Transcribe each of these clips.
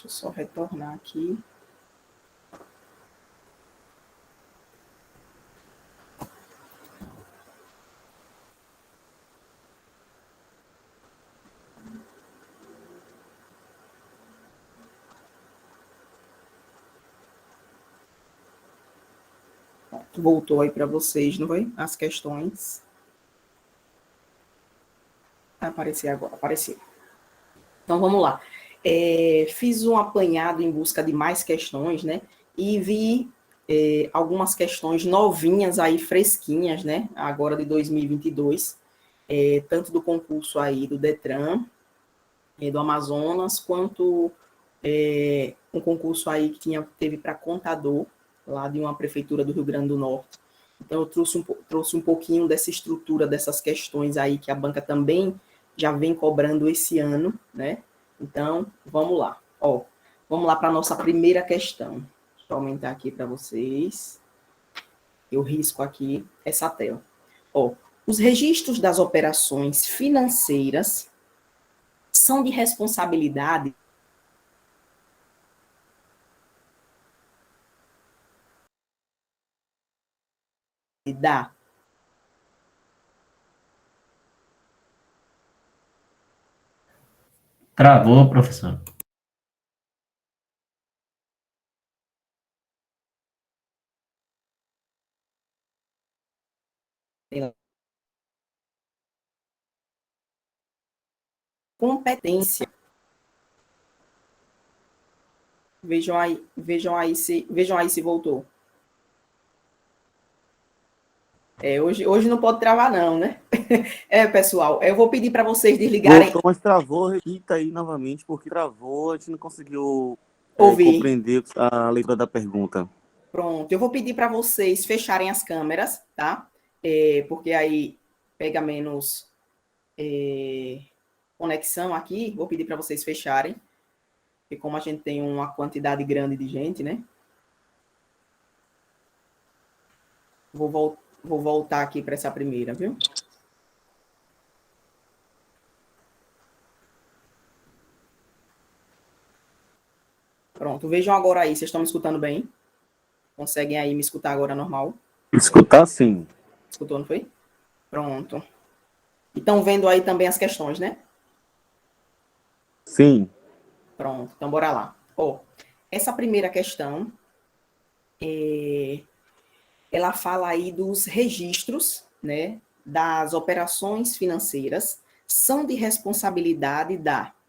Deixa eu só retornar aqui. Voltou aí para vocês, não foi? As questões. Apareceu agora, apareceu. Então, vamos lá. Fiz um apanhado em busca de mais questões, né? E vi algumas questões novinhas aí, fresquinhas, né? Agora de 2022, tanto do concurso aí do Detran, do Amazonas, quanto um concurso aí que teve para contador, lá de uma prefeitura do Rio Grande do Norte. Então, eu trouxe um pouquinho dessa estrutura, dessas questões aí que a banca também já vem cobrando esse ano, né? Então, vamos lá. Vamos lá para a nossa primeira questão. Deixa eu aumentar aqui para vocês. Eu risco aqui essa tela. Os registros das operações financeiras são de responsabilidade da... Travou, professor. competência. Vejam aí se voltou. Hoje não pode travar não, né? Pessoal, eu vou pedir para vocês desligarem. Voltou, mas travou, repita aí novamente, porque travou, a gente não conseguiu compreender a leitura da pergunta. Pronto, eu vou pedir para vocês fecharem as câmeras, tá? Porque aí pega menos conexão aqui. Vou pedir para vocês fecharem, porque como a gente tem uma quantidade grande de gente, né? Vou voltar aqui para essa primeira, viu? Pronto, vejam agora aí, vocês estão me escutando bem? Conseguem aí me escutar agora normal? Escutar, sim. Escutou, não foi? Pronto. E estão vendo aí também as questões, né? Sim. Pronto, então bora lá. Essa primeira questão, ela fala aí dos registros, né, das operações financeiras, são de responsabilidade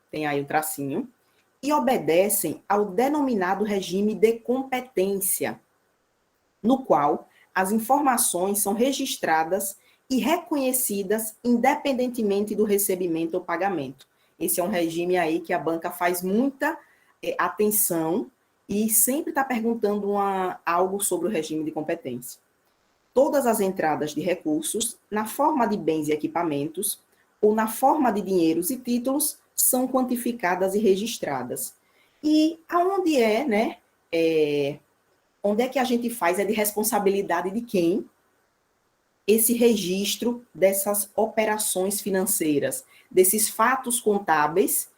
tem aí o tracinho, e obedecem ao denominado regime de competência, no qual as informações são registradas e reconhecidas independentemente do recebimento ou pagamento. Esse é um regime aí que a banca faz muita atenção e sempre está perguntando algo sobre o regime de competência. Todas as entradas de recursos, na forma de bens e equipamentos, ou na forma de dinheiros e títulos, são quantificadas e registradas. E aonde né? Onde é que a gente faz? É de responsabilidade de quem? Esse registro dessas operações financeiras, desses fatos contábeis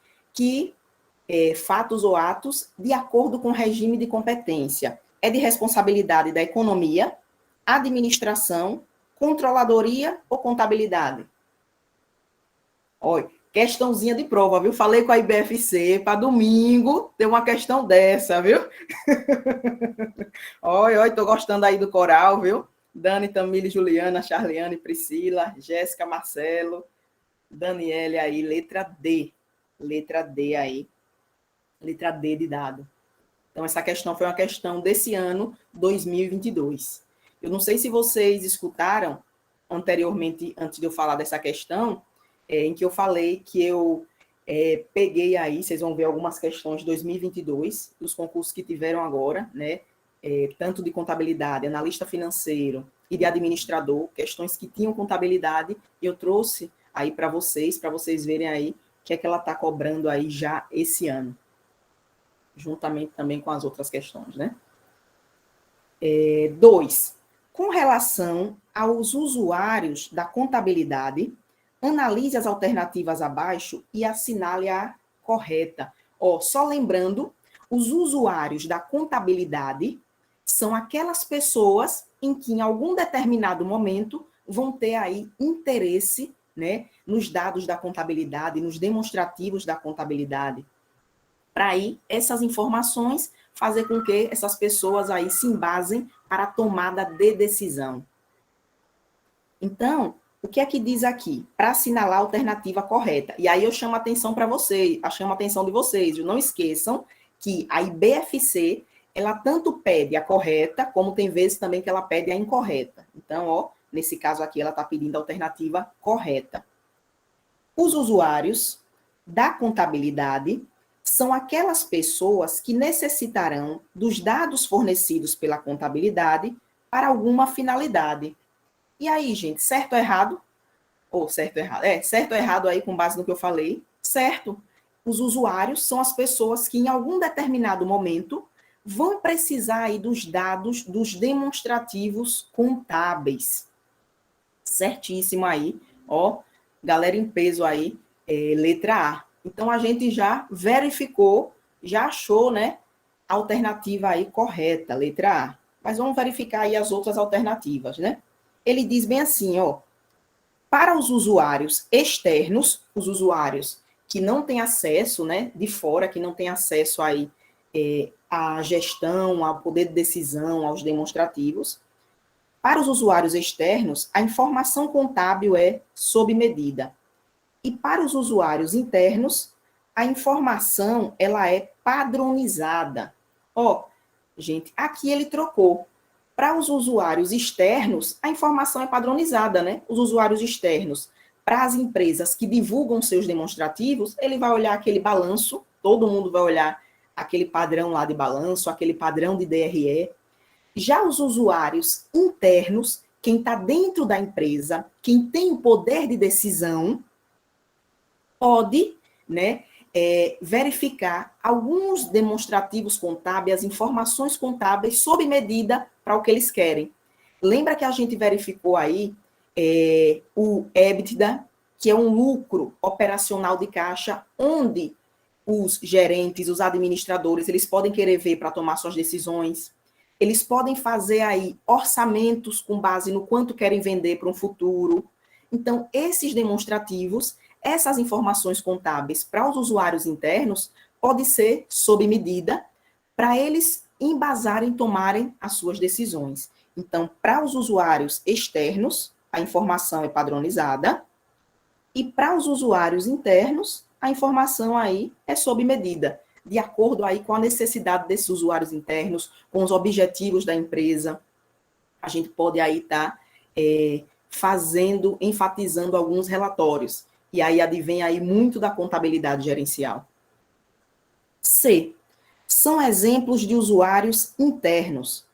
fatos ou atos de acordo com o regime de competência. É de responsabilidade da economia, administração, controladoria ou contabilidade? Olha, questãozinha de prova, viu? Falei com a IBFC para domingo ter uma questão dessa, viu? Olha, tô gostando aí do coral, viu? Dani, Tamile, Juliana, Charliane, Priscila, Jéssica, Marcelo, Daniele aí, letra D. Letra D aí. Letra D de dado. Então, essa questão foi uma questão desse ano, 2022. Eu não sei se vocês escutaram anteriormente, antes de eu falar dessa questão, em que eu falei que eu peguei aí, vocês vão ver algumas questões de 2022, dos concursos que tiveram agora, né? Tanto de contabilidade, analista financeiro e de administrador, questões que tinham contabilidade, e eu trouxe aí para vocês verem aí o que é que ela está cobrando aí já esse ano, juntamente também com as outras questões, né? 2. Com relação aos usuários da contabilidade, analise as alternativas abaixo e assinale a correta. Só lembrando, Os usuários da contabilidade são aquelas pessoas em que, em algum determinado momento, vão ter aí interesse, né, nos dados da contabilidade, nos demonstrativos da contabilidade, para aí essas informações fazer com que essas pessoas aí se embasem para a tomada de decisão. Então, o que é que diz aqui? Para assinalar a alternativa correta. E aí eu chamo a atenção para vocês, chamo a atenção de vocês, não esqueçam que a IBFC, ela tanto pede a correta, como tem vezes também que ela pede a incorreta. Então, ó, nesse caso aqui, ela está pedindo a alternativa correta. Os usuários da contabilidade são aquelas pessoas que necessitarão dos dados fornecidos pela contabilidade para alguma finalidade. E aí, gente, certo ou errado? Ou certo ou errado? Certo ou errado aí com base no que eu falei? Certo. Os usuários são as pessoas que em algum determinado momento vão precisar aí dos dados dos demonstrativos contábeis. Certíssimo aí, ó, galera em peso aí, letra A. Então, a gente já verificou, já achou, né, a alternativa aí correta, letra A. Mas vamos verificar aí as outras alternativas, né? Ele diz bem assim, ó, para os usuários externos, os usuários que não têm acesso, né, de fora, que não têm acesso aí à gestão, ao poder de decisão, aos demonstrativos, para os usuários externos, a informação contábil é sob medida. E para os usuários internos, a informação ela é padronizada. Ó, gente, aqui ele trocou. Para os usuários externos, a informação é padronizada, né? Os usuários externos, para as empresas que divulgam seus demonstrativos, ele vai olhar aquele balanço, todo mundo vai olhar aquele padrão lá de balanço, aquele padrão de DRE. Já os usuários internos, quem está dentro da empresa, quem tem o poder de decisão, pode, né, verificar alguns demonstrativos contábeis, as informações contábeis sob medida para o que eles querem. Lembra que a gente verificou aí o EBITDA, que é um lucro operacional de caixa, onde os gerentes, os administradores, eles podem querer ver para tomar suas decisões. Eles podem fazer aí orçamentos com base no quanto querem vender para um futuro. Então, esses demonstrativos, essas informações contábeis para os usuários internos, pode ser sob medida para eles embasarem, tomarem as suas decisões. Então, para os usuários externos, a informação é padronizada, e para os usuários internos, a informação aí é sob medida, de acordo aí com a necessidade desses usuários internos, com os objetivos da empresa. A gente pode aí estar enfatizando alguns relatórios. E aí advém aí muito da contabilidade gerencial. C. São exemplos de usuários internos.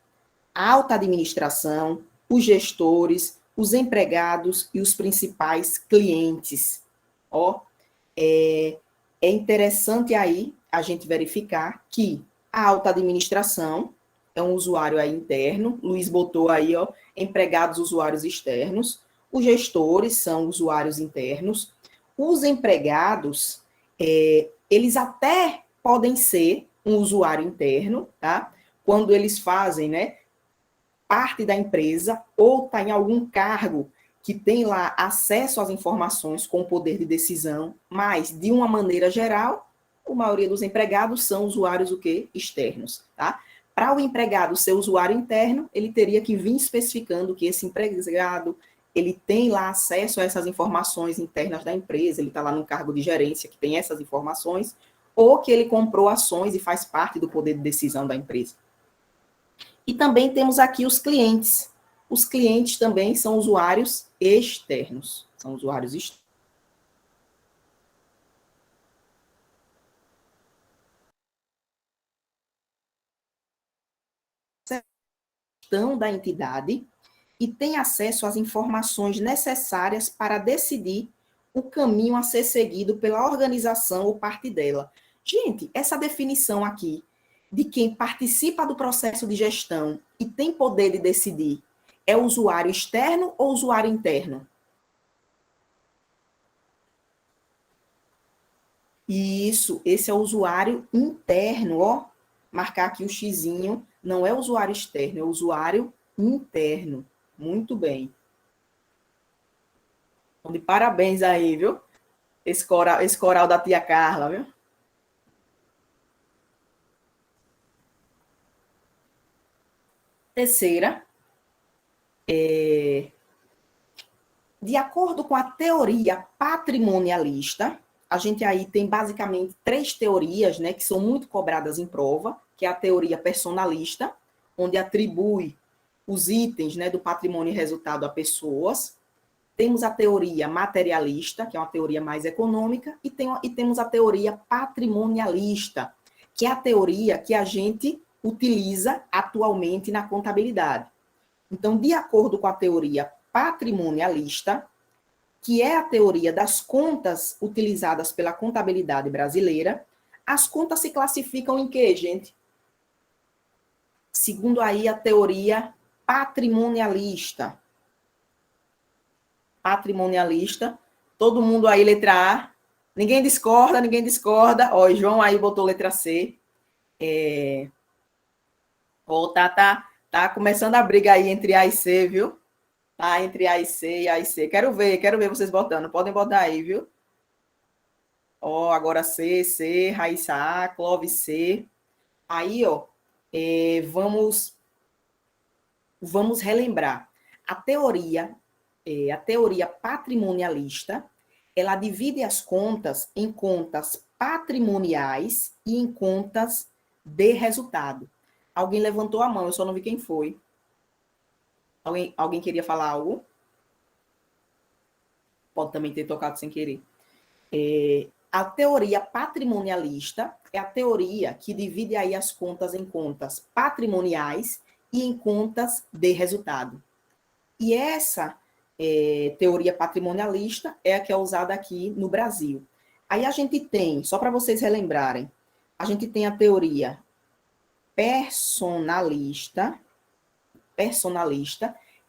A alta administração, os gestores, os empregados e os principais clientes. Ó, é interessante aí a gente verificar que a alta administração é um usuário aí interno, Luiz botou aí, ó, empregados, usuários externos, os gestores são usuários internos, os empregados, eles até podem ser um usuário interno, tá? Quando eles fazem, né, parte da empresa ou está em algum cargo que tem lá acesso às informações com poder de decisão, mas, de uma maneira geral, a maioria dos empregados são usuários o quê? Externos, tá? Para o empregado ser usuário interno, ele teria que vir especificando que esse empregado, ele tem lá acesso a essas informações internas da empresa, ele está lá no cargo de gerência que tem essas informações, ou que ele comprou ações e faz parte do poder de decisão da empresa. E também temos aqui os clientes. Os clientes também são usuários externos. São usuários externos. Da entidade e tem acesso às informações necessárias para decidir o caminho a ser seguido pela organização ou parte dela. Gente, essa definição aqui de quem participa do processo de gestão e tem poder de decidir é o usuário externo ou usuário interno? Isso, esse é o usuário interno, ó. marcar aqui o xizinho, não é usuário externo, é usuário interno. Muito bem. Então, de parabéns aí, viu? Esse coral da tia Carla, viu? Terceira, de acordo com a teoria patrimonialista, a gente aí tem basicamente 3 teorias, né, que são muito cobradas em prova, que é a teoria personalista, onde atribui os itens, né, do patrimônio e resultado a pessoas. Temos a teoria materialista, que é uma teoria mais econômica, e temos a teoria patrimonialista, que é a teoria que a gente utiliza atualmente na contabilidade. Então, de acordo com a teoria patrimonialista, que é a teoria das contas utilizadas pela contabilidade brasileira, as contas se classificam em quê, gente? Segundo aí a teoria patrimonialista. Patrimonialista, todo mundo aí letra A, ninguém discorda, ninguém discorda. Ó, João aí botou letra C. Ó, tá começando a briga aí entre A e C, viu? Tá entre A e C e A e C. Quero ver vocês botando. Podem botar aí, viu? Ó, agora C, Raíssa A, Clóvis C. Aí, ó, vamos relembrar. A teoria patrimonialista, ela divide as contas em contas patrimoniais e em contas de resultado. Alguém levantou a mão, eu só não vi quem foi. Alguém queria falar algo? Pode também ter tocado sem querer. A teoria patrimonialista é a teoria que divide aí as contas em contas patrimoniais e em contas de resultado. E essa teoria patrimonialista é a que é usada aqui no Brasil. Aí a gente tem, só para vocês relembrarem, a gente tem a teoria personalista,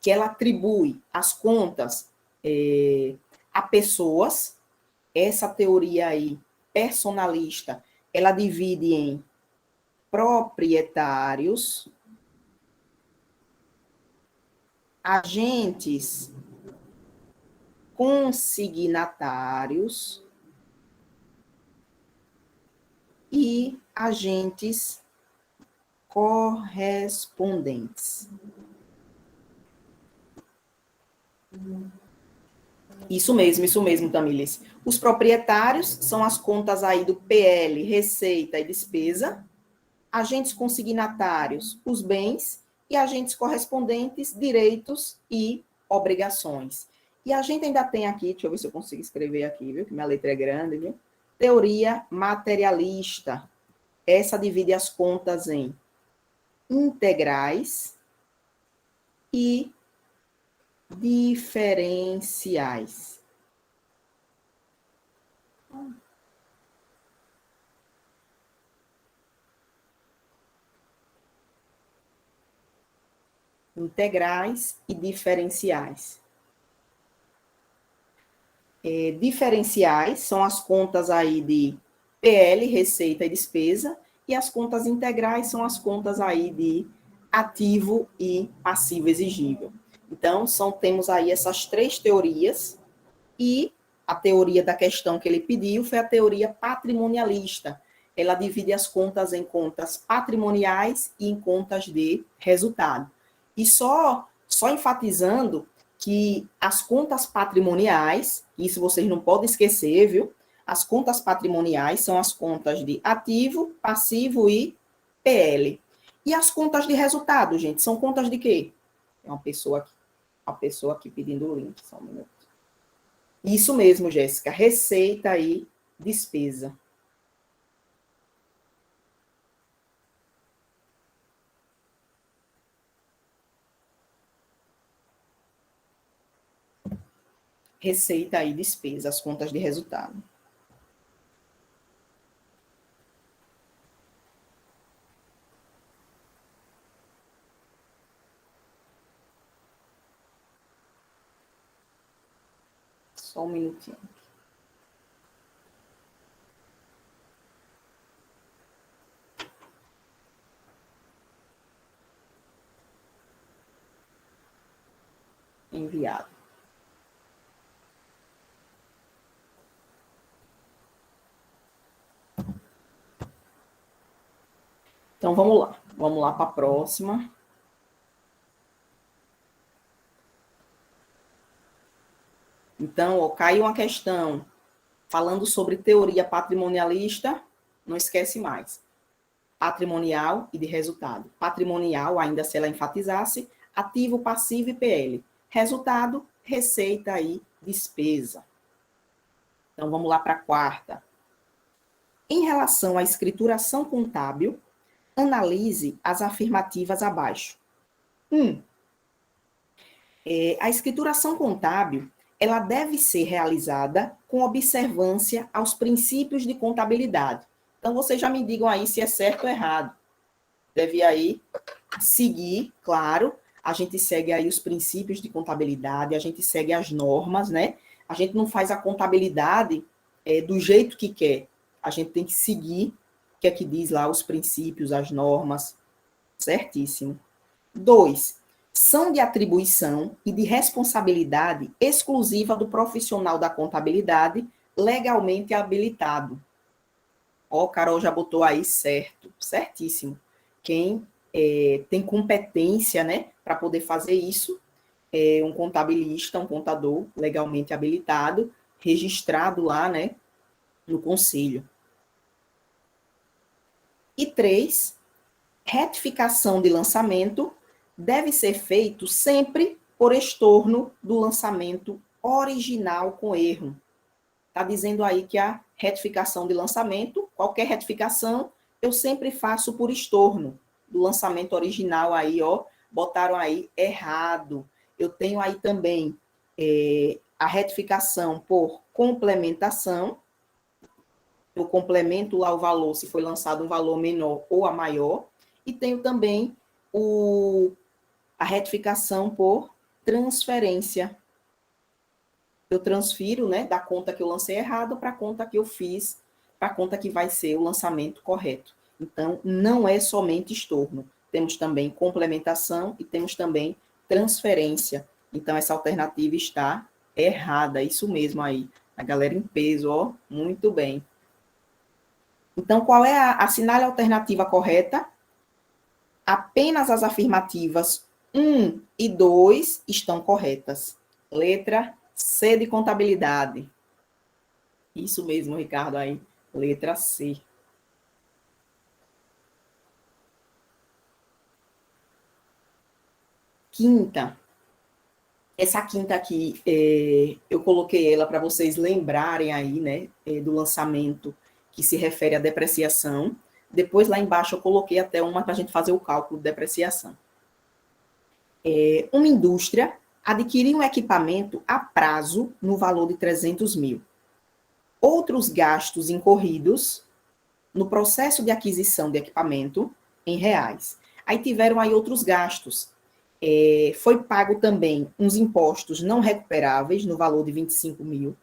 que ela atribui as contas a pessoas. Essa teoria aí, personalista, ela divide em proprietários, agentes consignatários e agentes correspondentes. Isso mesmo, Tamílis. Os proprietários são as contas aí do PL, receita e despesa, agentes consignatários, os bens, e agentes correspondentes, direitos e obrigações. E a gente ainda tem aqui, deixa eu ver se eu consigo escrever aqui, viu? Que minha letra é grande, viu? Teoria materialista. Essa divide as contas em integrais e diferenciais. Integrais e diferenciais. Diferenciais são as contas aí de PL, receita e despesa, e as contas integrais são as contas aí de ativo e passivo exigível. Então, temos aí essas 3 teorias, e a teoria da questão que ele pediu foi a teoria patrimonialista. Ela divide as contas em contas patrimoniais e em contas de resultado. E só enfatizando que as contas patrimoniais, isso vocês não podem esquecer, viu? As contas patrimoniais são as contas de ativo, passivo e PL. E as contas de resultado, gente, são contas de quê? Tem uma pessoa aqui pedindo o link, só um minuto. Isso mesmo, Jéssica, receita e despesa. Receita e despesa, as contas de resultado. Só um minutinho. enviado. Então, vamos lá. Vamos lá para a próxima. Então, ó, caiu uma questão falando sobre teoria patrimonialista, não esquece mais. Patrimonial e de resultado. Patrimonial, ainda se ela enfatizasse, ativo, passivo e PL. Resultado, receita e despesa. Então, vamos lá para a quarta. Em relação à escrituração contábil, analise as afirmativas abaixo. 1. A escrituração contábil, ela deve ser realizada com observância aos princípios de contabilidade. Então, vocês já me digam aí se é certo ou errado. Deve aí seguir, claro, a gente segue aí os princípios de contabilidade, a gente segue as normas, né? A gente não faz a contabilidade do jeito que quer. A gente tem que seguir o que é que diz lá os princípios, as normas. Certíssimo. 2. São de atribuição e de responsabilidade exclusiva do profissional da contabilidade legalmente habilitado. Ó, Carol já botou aí certo, certíssimo. Quem tem competência, né, para poder fazer isso é um contabilista, um contador legalmente habilitado, registrado lá, né, no conselho. E 3, retificação de lançamento deve ser feito sempre por estorno do lançamento original com erro. Está dizendo aí que a retificação de lançamento, qualquer retificação, eu sempre faço por estorno do lançamento original aí, ó, botaram aí errado. Eu tenho aí também a retificação por complementação, eu complemento lá o valor, se foi lançado um valor menor ou a maior, e tenho também a retificação por transferência. Eu transfiro, né, da conta que eu lancei errado para a conta que eu fiz, para a conta que vai ser o lançamento correto. Então, não é somente estorno. Temos também complementação e temos também transferência. Então, essa alternativa está errada. Isso mesmo aí. A galera em peso, ó, muito bem. Então, qual é a assinale alternativa correta? Apenas as afirmativas 1 e 2 estão corretas. Letra C de contabilidade. Isso mesmo, Ricardo, aí. Letra C. Quinta. Essa quinta aqui, eu coloquei ela para vocês lembrarem aí, né, do lançamento que se refere à depreciação. Depois, lá embaixo, eu coloquei até uma para a gente fazer o cálculo de depreciação. Uma indústria adquirir um equipamento a prazo no valor de 300 mil. Outros gastos incorridos no processo de aquisição de equipamento em reais. Aí tiveram aí outros gastos. Foi pago também uns impostos não recuperáveis no valor de 25 mil.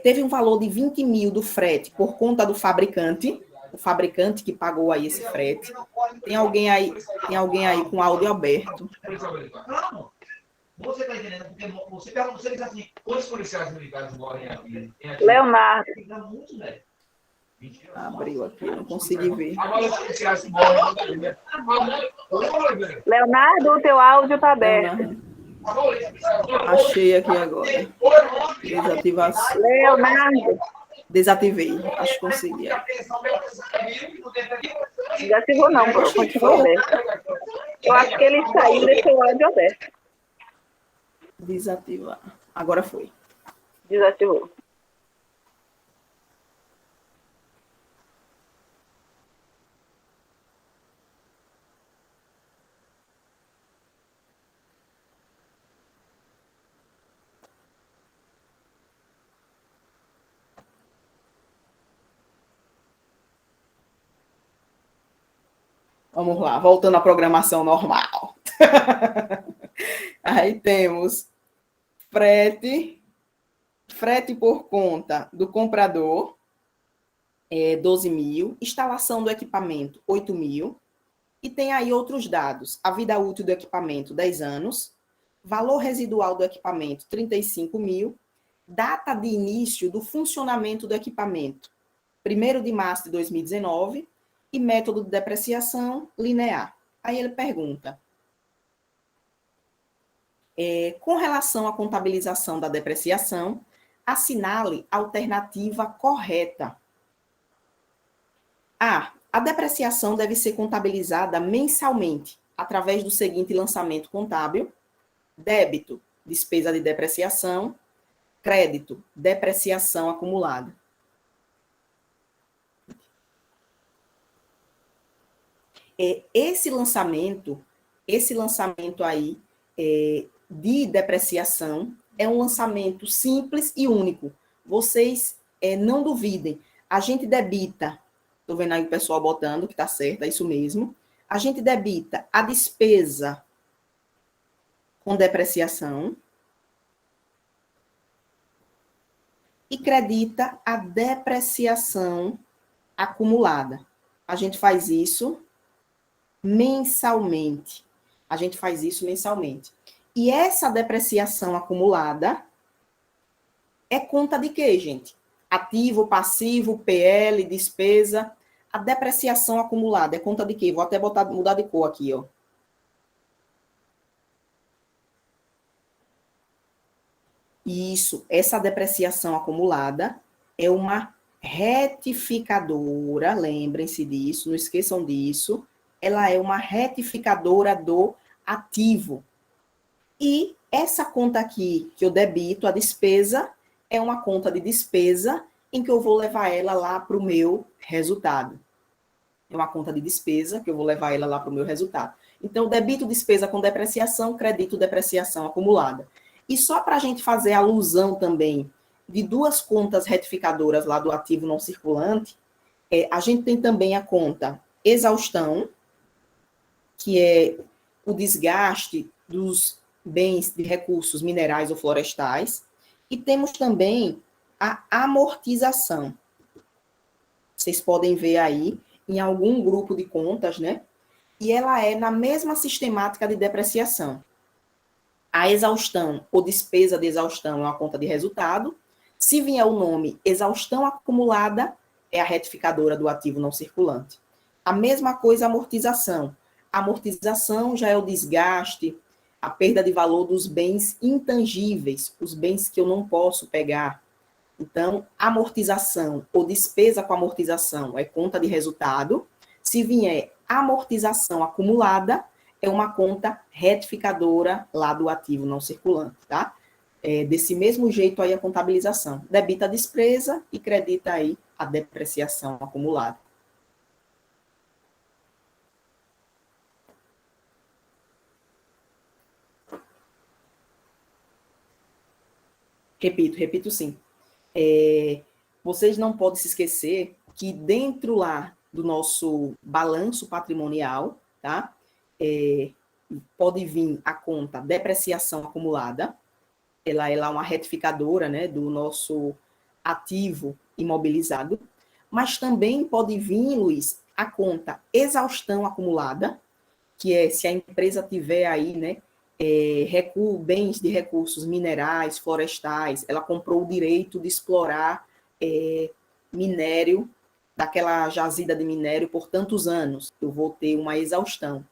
Teve um valor de 20 mil do frete por conta do fabricante, o fabricante que pagou aí esse frete. Tem alguém aí com áudio aberto. Você está entendendo? Porque você diz assim, quantos policiais militares morrem aqui? Leonardo. Abriu aqui, não consegui ver. Leonardo, o teu áudio está aberto. Leonardo. Achei aqui agora. Desativação. Leonardo. Desativei. Acho que consegui. Desativou não, continua aberto. Eu acho que ele saiu e deixou o áudio aberto. Desativar. Agora foi. Desativou. Vamos lá, voltando à programação normal. Aí temos frete por conta do comprador, 12 mil, instalação do equipamento, 8 mil, E tem aí outros dados. A vida útil do equipamento, 10 anos. Valor residual do equipamento, 35 mil. Data de início do funcionamento do equipamento, 1º de março de 2019. E método de depreciação linear. Aí ele pergunta, com relação à contabilização da depreciação, assinale a alternativa correta. A depreciação deve ser contabilizada mensalmente, através do seguinte lançamento contábil: débito, despesa de depreciação; crédito, depreciação acumulada. Esse lançamento aí de depreciação é um lançamento simples e único. Vocês não duvidem. A gente debita, estou vendo aí o pessoal botando que está certo, é isso mesmo. A gente debita a despesa com depreciação e credita a depreciação acumulada. A gente faz isso mensalmente. E essa depreciação acumulada é conta de quê, gente? Ativo, passivo, PL, despesa. A depreciação acumulada é conta de quê? Vou até mudar de cor aqui, ó. Isso, essa depreciação acumulada é uma retificadora, lembrem-se disso, não esqueçam disso. Ela é uma retificadora do ativo. E essa conta aqui que eu debito, a despesa, é uma conta de despesa em que eu vou levar ela lá para o meu resultado. É uma conta de despesa que eu vou levar ela lá para o meu resultado. Então, debito despesa com depreciação, credito depreciação acumulada. E só para a gente fazer alusão também de duas contas retificadoras lá do ativo não circulante, a gente tem também a conta exaustão, que é o desgaste dos bens de recursos minerais ou florestais, e temos também a amortização. Vocês podem ver aí em algum grupo de contas, né? E ela é na mesma sistemática de depreciação. A exaustão ou despesa de exaustão é uma conta de resultado. Se vier o nome exaustão acumulada, é a retificadora do ativo não circulante. A mesma coisa a amortização. A amortização já é o desgaste, a perda de valor dos bens intangíveis, os bens que eu não posso pegar. Então, amortização ou despesa com amortização é conta de resultado. Se vier amortização acumulada, é uma conta retificadora lá do ativo não circulante, tá? Desse mesmo jeito aí a contabilização. Debita a despesa e credita aí a depreciação acumulada. Repito sim. Vocês não podem se esquecer que dentro lá do nosso balanço patrimonial, tá? Pode vir a conta depreciação acumulada, ela é lá uma retificadora, né, do nosso ativo imobilizado, mas também pode vir, Luiz, a conta exaustão acumulada, que é se a empresa tiver aí, né, bens de recursos minerais, florestais, ela comprou o direito de explorar minério, daquela jazida de minério por tantos anos, eu vou ter uma exaustão.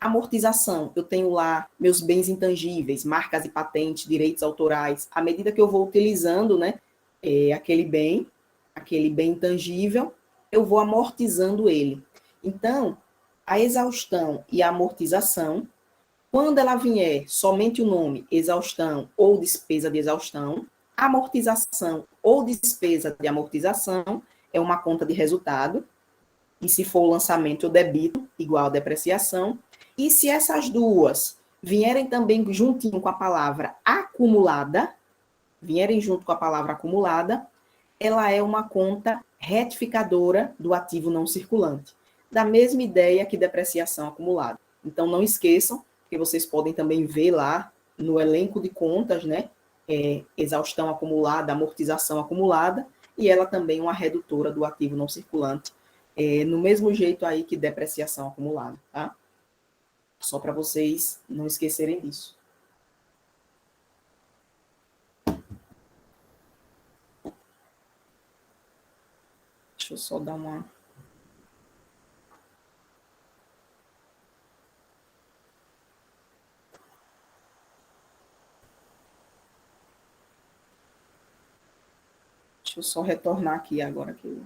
Amortização, eu tenho lá meus bens intangíveis, marcas e patentes, direitos autorais, à medida que eu vou utilizando, né, aquele bem intangível, eu vou amortizando ele. Então, a exaustão e a amortização, quando ela vier somente o nome exaustão ou despesa de exaustão, amortização ou despesa de amortização é uma conta de resultado, e se for o lançamento, eu debito, igual a depreciação. E se essas duas vierem também juntinho com a palavra acumulada, ela é uma conta retificadora do ativo não circulante. Da mesma ideia que depreciação acumulada. Então, não esqueçam, que vocês podem também ver lá no elenco de contas, né? Exaustão acumulada, amortização acumulada, e ela também é uma redutora do ativo não circulante, no mesmo jeito aí que depreciação acumulada, tá? Só para vocês não esquecerem disso. Deixa eu só dar uma... Deixa eu só retornar aqui agora que eu...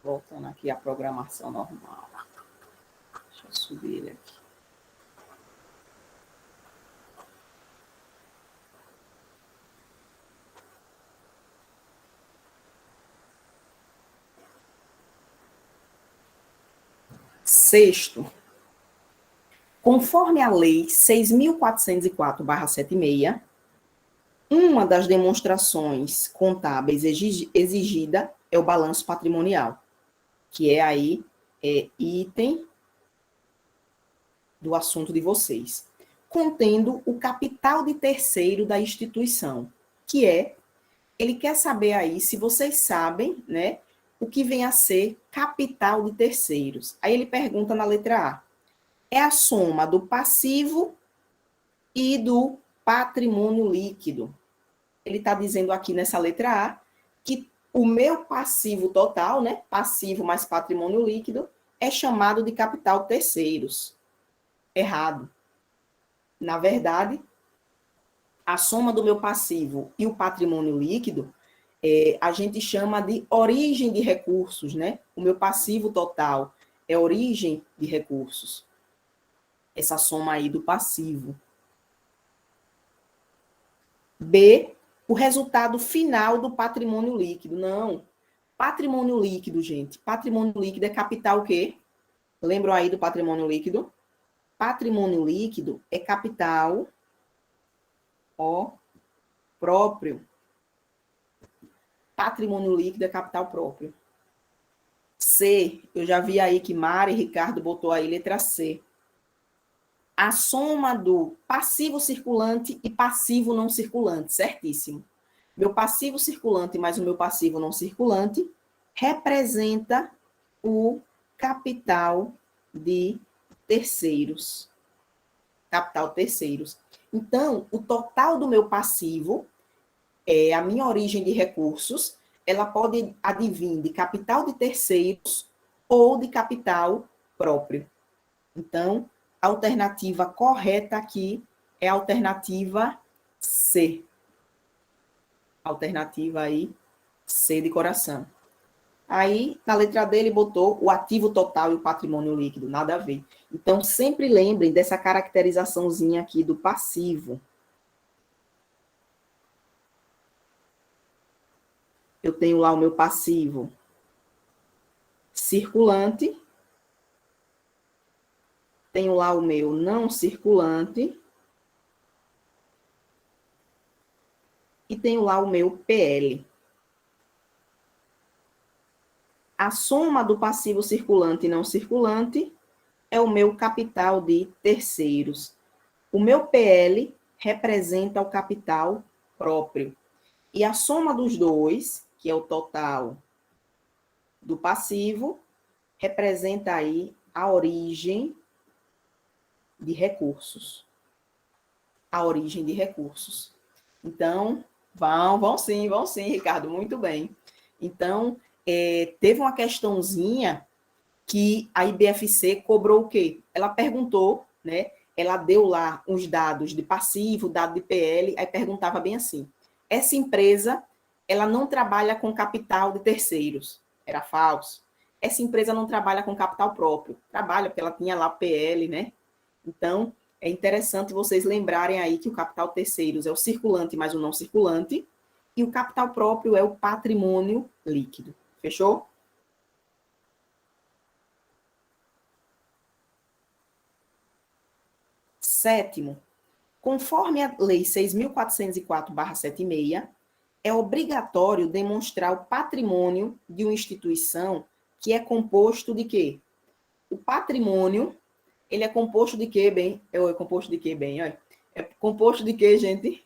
Voltando aqui à programação normal. Deixa eu subir ele aqui. Sexto, conforme a Lei 6.404/76, uma das demonstrações contábeis exigida é o balanço patrimonial, que é aí item do assunto de vocês, contendo o capital de terceiro da instituição, que ele quer saber aí se vocês sabem, né, o que vem a ser capital de terceiros. Aí ele pergunta na letra A, é a soma do passivo e do patrimônio líquido. Ele está dizendo aqui nessa letra A que o meu passivo total, né, passivo mais patrimônio líquido, é chamado de capital de terceiros. Errado. Na verdade, a soma do meu passivo e o patrimônio líquido, a gente chama de origem de recursos, né? O meu passivo total é origem de recursos. Essa soma aí do passivo. B, o resultado final do patrimônio líquido. Não. Patrimônio líquido, gente. Patrimônio líquido é capital o quê? Lembram aí do patrimônio líquido? Patrimônio líquido é capital próprio. Patrimônio líquido é capital próprio. C, eu já vi aí que Mari e Ricardo botou aí letra C. A soma do passivo circulante e passivo não circulante, certíssimo. Meu passivo circulante mais o meu passivo não circulante representa o capital de terceiros. Capital terceiros. Então, o total do meu passivo, a minha origem de recursos, ela pode advir de capital de terceiros ou de capital próprio. Então, a alternativa correta aqui é a alternativa C. Alternativa aí, C de coração. Aí, na letra D, ele botou o ativo total e o patrimônio líquido, nada a ver. Então, sempre lembrem dessa caracterizaçãozinha aqui do passivo. Eu tenho lá o meu passivo circulante, tenho lá o meu não circulante e tenho lá o meu PL. A soma do passivo circulante e não circulante é o meu capital de terceiros. O meu PL representa o capital próprio. E a soma dos dois, que é o total do passivo, representa aí a origem de recursos. A origem de recursos. Então, vão sim, Ricardo, muito bem. Então, teve uma questãozinha que a IBFC cobrou o quê? Ela perguntou, né? Ela deu lá uns dados de passivo, dado de PL, aí perguntava bem assim, essa empresa, ela não trabalha com capital de terceiros. Era falso. Essa empresa não trabalha com capital próprio. Trabalha, porque ela tinha lá o PL, né? Então, é interessante vocês lembrarem aí que o capital terceiros é o circulante mais o não circulante, e o capital próprio é o patrimônio líquido. Fechou? Sétimo, conforme a Lei 6.404/76, é obrigatório demonstrar o patrimônio de uma instituição que é composto de quê? O patrimônio, ele é composto de quê, bem? É composto de quê, bem? Olha. É composto de quê, gente?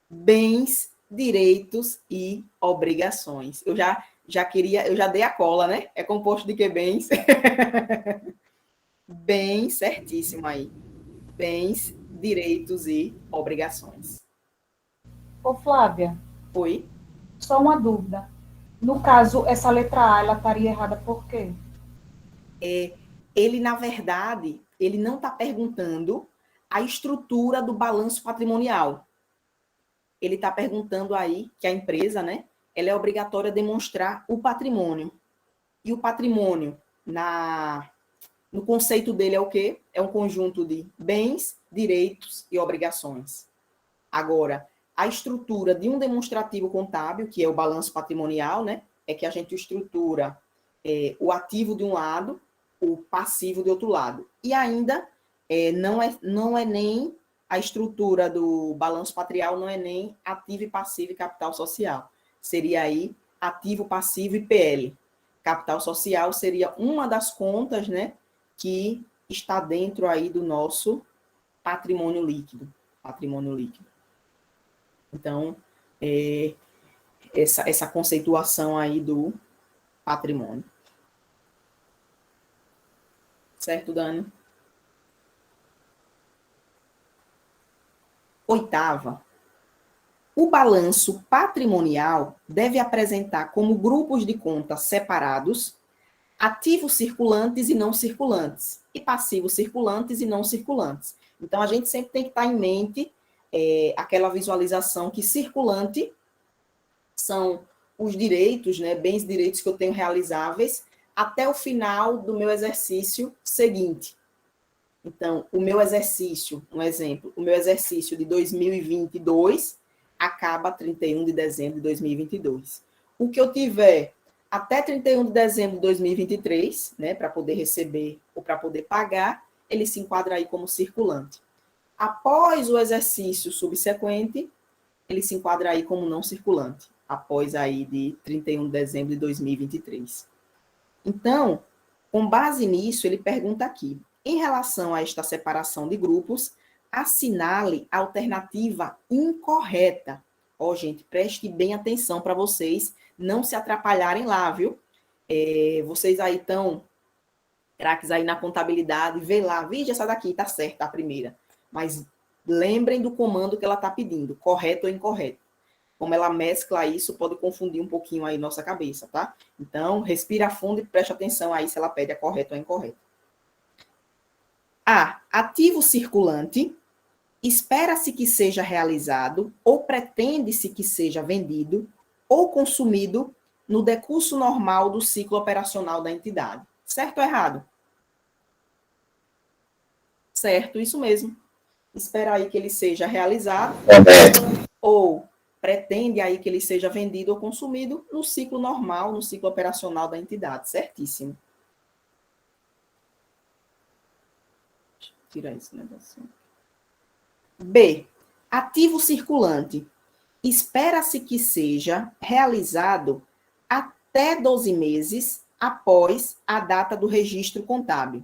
Bens, direitos e obrigações. Eu já dei a cola, né? É composto de quê, bens? Bem, certíssimo aí. Bens, direitos e obrigações. Ô, Flávia, Oi? só uma dúvida. No caso, essa letra A, ela estaria errada por quê? Ele, na verdade, ele não está perguntando a estrutura do balanço patrimonial. Ele está perguntando aí que a empresa, né, ela é obrigatória a demonstrar o patrimônio. E o patrimônio, no conceito dele, é o quê? É um conjunto de bens, direitos e obrigações. Agora, a estrutura de um demonstrativo contábil, que é o balanço patrimonial, né, é que a gente estrutura o ativo de um lado, o passivo de outro lado. E ainda não é nem a estrutura do balanço patrimonial, não é nem ativo e passivo e capital social. Seria aí ativo, passivo e PL. Capital social seria uma das contas, né, que está dentro aí do nosso patrimônio líquido. Patrimônio líquido. Então, essa conceituação aí do patrimônio. Certo, Dani? Oitava. O balanço patrimonial deve apresentar como grupos de contas separados ativos circulantes e não circulantes, e passivos circulantes e não circulantes. Então, a gente sempre tem que estar em mente aquela visualização que circulante são os direitos, né, bens e direitos que eu tenho realizáveis até o final do meu exercício seguinte. Então, o meu exercício, um exemplo, o meu exercício de 2022 acaba 31 de dezembro de 2022. O que eu tiver até 31 de dezembro de 2023, né, para poder receber ou para poder pagar, ele se enquadra aí como circulante. Após o exercício subsequente, ele se enquadra aí como não circulante, após aí de 31 de dezembro de 2023. Então, com base nisso, ele pergunta aqui, em relação a esta separação de grupos, assinale a alternativa incorreta. Ó, gente, preste bem atenção para vocês não se atrapalharem lá, viu? Vocês aí estão craques aí na contabilidade, vê lá, veja essa daqui, tá certa a primeira. Mas lembrem do comando que ela está pedindo, correto ou incorreto. Como ela mescla isso, pode confundir um pouquinho aí nossa cabeça, tá? Então, respira fundo e preste atenção aí se ela pede a correta ou a incorreta. A. Ativo circulante. Espera-se que seja realizado ou pretende-se que seja vendido ou consumido no decurso normal do ciclo operacional da entidade. Certo ou errado? Certo, isso mesmo. Espera aí que ele seja realizado ou pretende aí que ele seja vendido ou consumido no ciclo normal, no ciclo operacional da entidade. Certíssimo. Deixa eu tirar esse negocinho. B. Ativo circulante. Espera-se que seja realizado até 12 meses após a data do registro contábil.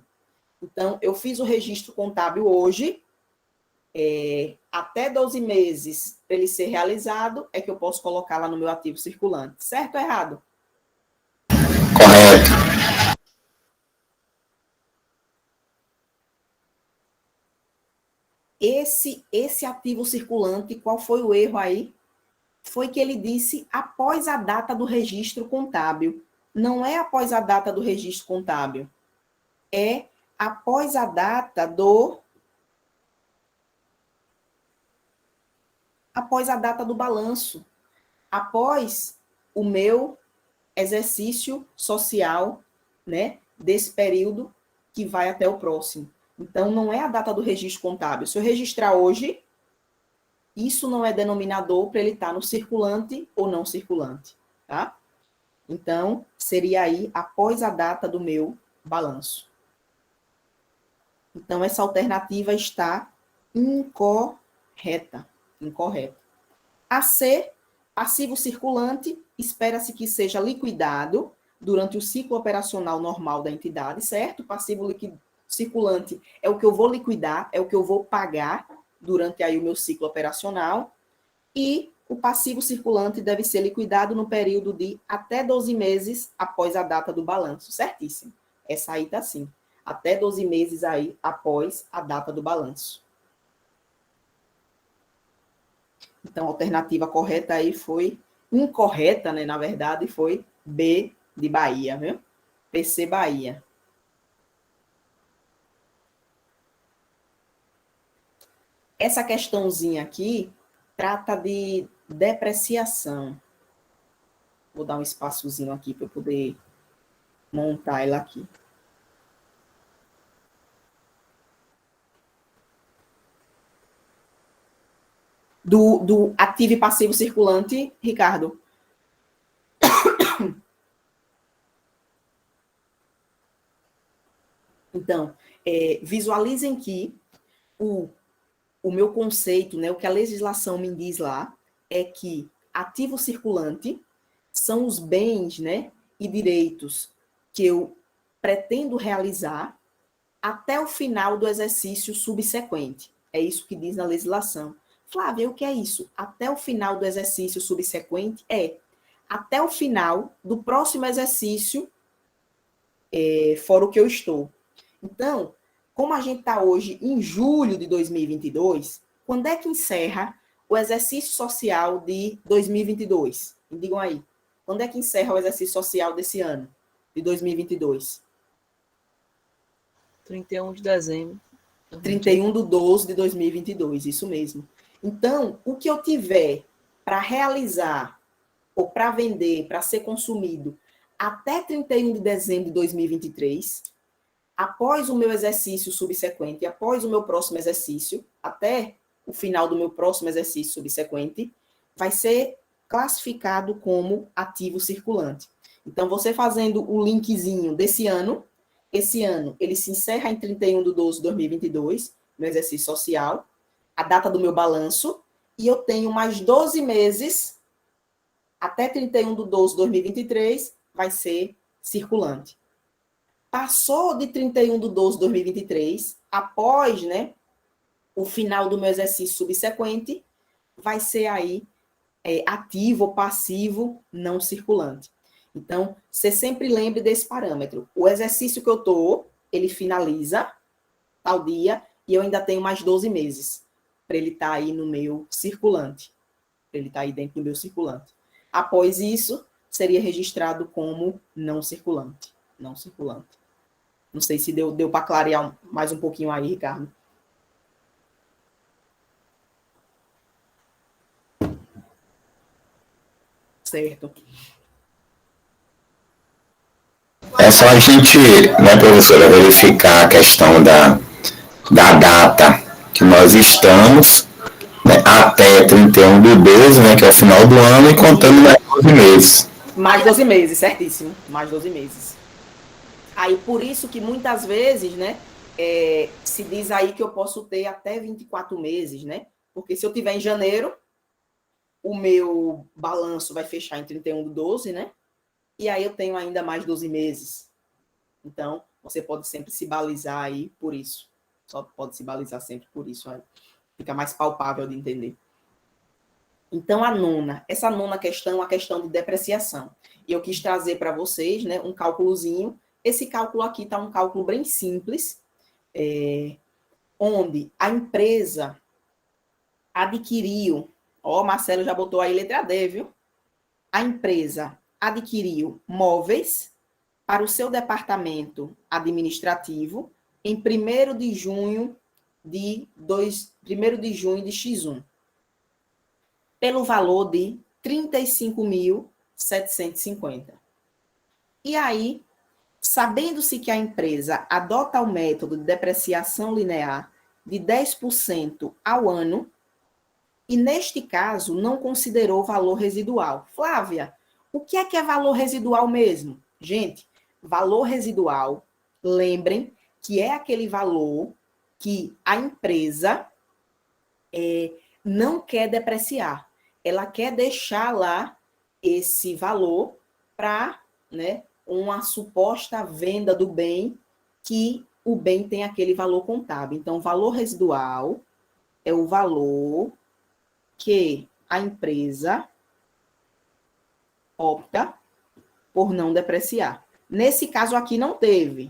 Então, eu fiz o registro contábil hoje, até 12 meses para ele ser realizado, é que eu posso colocar lá no meu ativo circulante. Certo ou errado? Correto. Esse ativo circulante, qual foi o erro aí? Foi que ele disse após a data do registro contábil. Não é após a data do registro contábil. É após a data do balanço. Após o meu exercício social, né, desse período que vai até o próximo. Então, não é a data do registro contábil. Se eu registrar hoje, isso não é denominador para ele estar no circulante ou não circulante, tá? Então, seria aí após a data do meu balanço. Então, essa alternativa está incorreta. Incorreta. A C, passivo circulante, espera-se que seja liquidado durante o ciclo operacional normal da entidade, certo? Passivo circulante é o que eu vou liquidar, é o que eu vou pagar durante aí o meu ciclo operacional. E o passivo circulante deve ser liquidado no período de até 12 meses após a data do balanço, certíssimo. Essa aí tá sim. Até 12 meses aí após a data do balanço. Então, a alternativa correta aí foi incorreta, né? Na verdade, foi B de Bahia, viu? PC Bahia. Essa questãozinha aqui trata de depreciação. Vou dar um espaçozinho aqui para eu poder montar ela aqui. Do ativo e passivo circulante, Ricardo. Então, visualizem que o meu conceito, né, o que a legislação me diz lá, é que ativo circulante são os bens, né, e direitos que eu pretendo realizar até o final do exercício subsequente. É isso que diz na legislação. Flávia, o que é isso? Até o final do exercício subsequente até o final do próximo exercício, fora o que eu estou. Então, como a gente está hoje em julho de 2022, quando é que encerra o exercício social de 2022? Me digam aí. Quando é que encerra o exercício social desse ano, de 2022? 31 de dezembro. 31/12 de 2022, isso mesmo. Então, o que eu tiver para realizar, ou para vender, para ser consumido, até 31 de dezembro de 2023, após o meu exercício subsequente, após o meu próximo exercício, até o final do meu próximo exercício subsequente, vai ser classificado como ativo circulante. Então, você fazendo o linkzinho desse ano, esse ano ele se encerra em 31/12 de 2022, no exercício social, a data do meu balanço, e eu tenho mais 12 meses, até 31/12 de 2023, vai ser circulante. Passou de 31/12 de 2023, após, né, o final do meu exercício subsequente, vai ser aí ativo ou passivo não circulante. Então, você sempre lembre desse parâmetro. O exercício que eu estou, ele finaliza tal dia, e eu ainda tenho mais 12 meses para ele estar aí no meu circulante. Para ele estar aí dentro do meu circulante. Após isso, seria registrado como não circulante. Não circulante. Não sei se deu para clarear mais um pouquinho aí, Ricardo. Certo. É só a gente, né, professora, verificar a questão da data que nós estamos, né, até 31/12, né, que é o final do ano, e contando mais 12 meses. Mais 12 meses, certíssimo. Mais 12 meses. Aí, por isso que muitas vezes, né, se diz aí que eu posso ter até 24 meses, né? Porque se eu tiver em janeiro, o meu balanço vai fechar em 31/12, né? E aí eu tenho ainda mais 12 meses. Então, você pode sempre se balizar aí por isso. Só pode se balizar sempre por isso aí. Fica mais palpável de entender. Então, essa nona questão, a questão de depreciação. E eu quis trazer para vocês, né, um cálculozinho. Esse cálculo aqui está um cálculo bem simples, onde a empresa adquiriu, Marcelo já botou aí letra D, viu? A empresa adquiriu móveis para o seu departamento administrativo em 1º de junho de X1, pelo valor de 35.750. E aí, sabendo-se que a empresa adota o método de depreciação linear de 10% ao ano, e neste caso não considerou valor residual. Flávia, o que é valor residual mesmo? Gente, valor residual, lembrem que é aquele valor que a empresa não quer depreciar. Ela quer deixar lá esse valor para, né, uma suposta venda do bem, que o bem tem aquele valor contábil. Então, valor residual é o valor que a empresa opta por não depreciar. Nesse caso aqui não teve.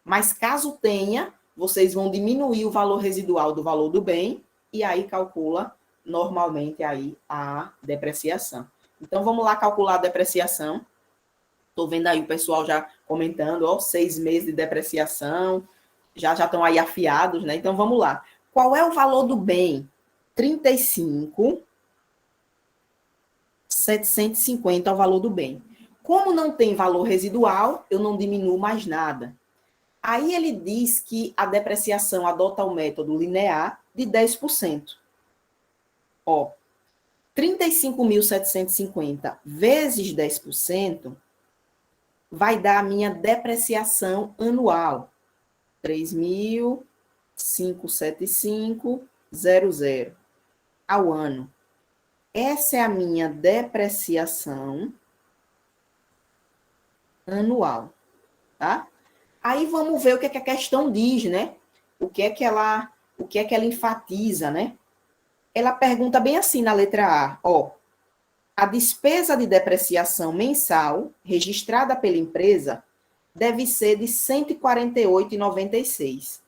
Mas caso tenha, vocês vão diminuir o valor residual do valor do bem e aí calcula normalmente aí a depreciação. Então, vamos lá calcular a depreciação. Estou vendo aí o pessoal já comentando, ó, 6 meses de depreciação, já estão aí afiados, né? Então, vamos lá. Qual é o valor do bem? 35.750 é o valor do bem. Como não tem valor residual, eu não diminuo mais nada. Aí ele diz que a depreciação adota o método linear de 10%. Ó, 35.750 vezes 10% vai dar a minha depreciação anual. 3.575,00 ao ano. Essa é a minha depreciação anual, tá? Aí vamos ver o que é que a questão diz, né? O que é que ela enfatiza, né? Ela pergunta bem assim na letra A, ó. A despesa de depreciação mensal registrada pela empresa deve ser de R$ 148,96.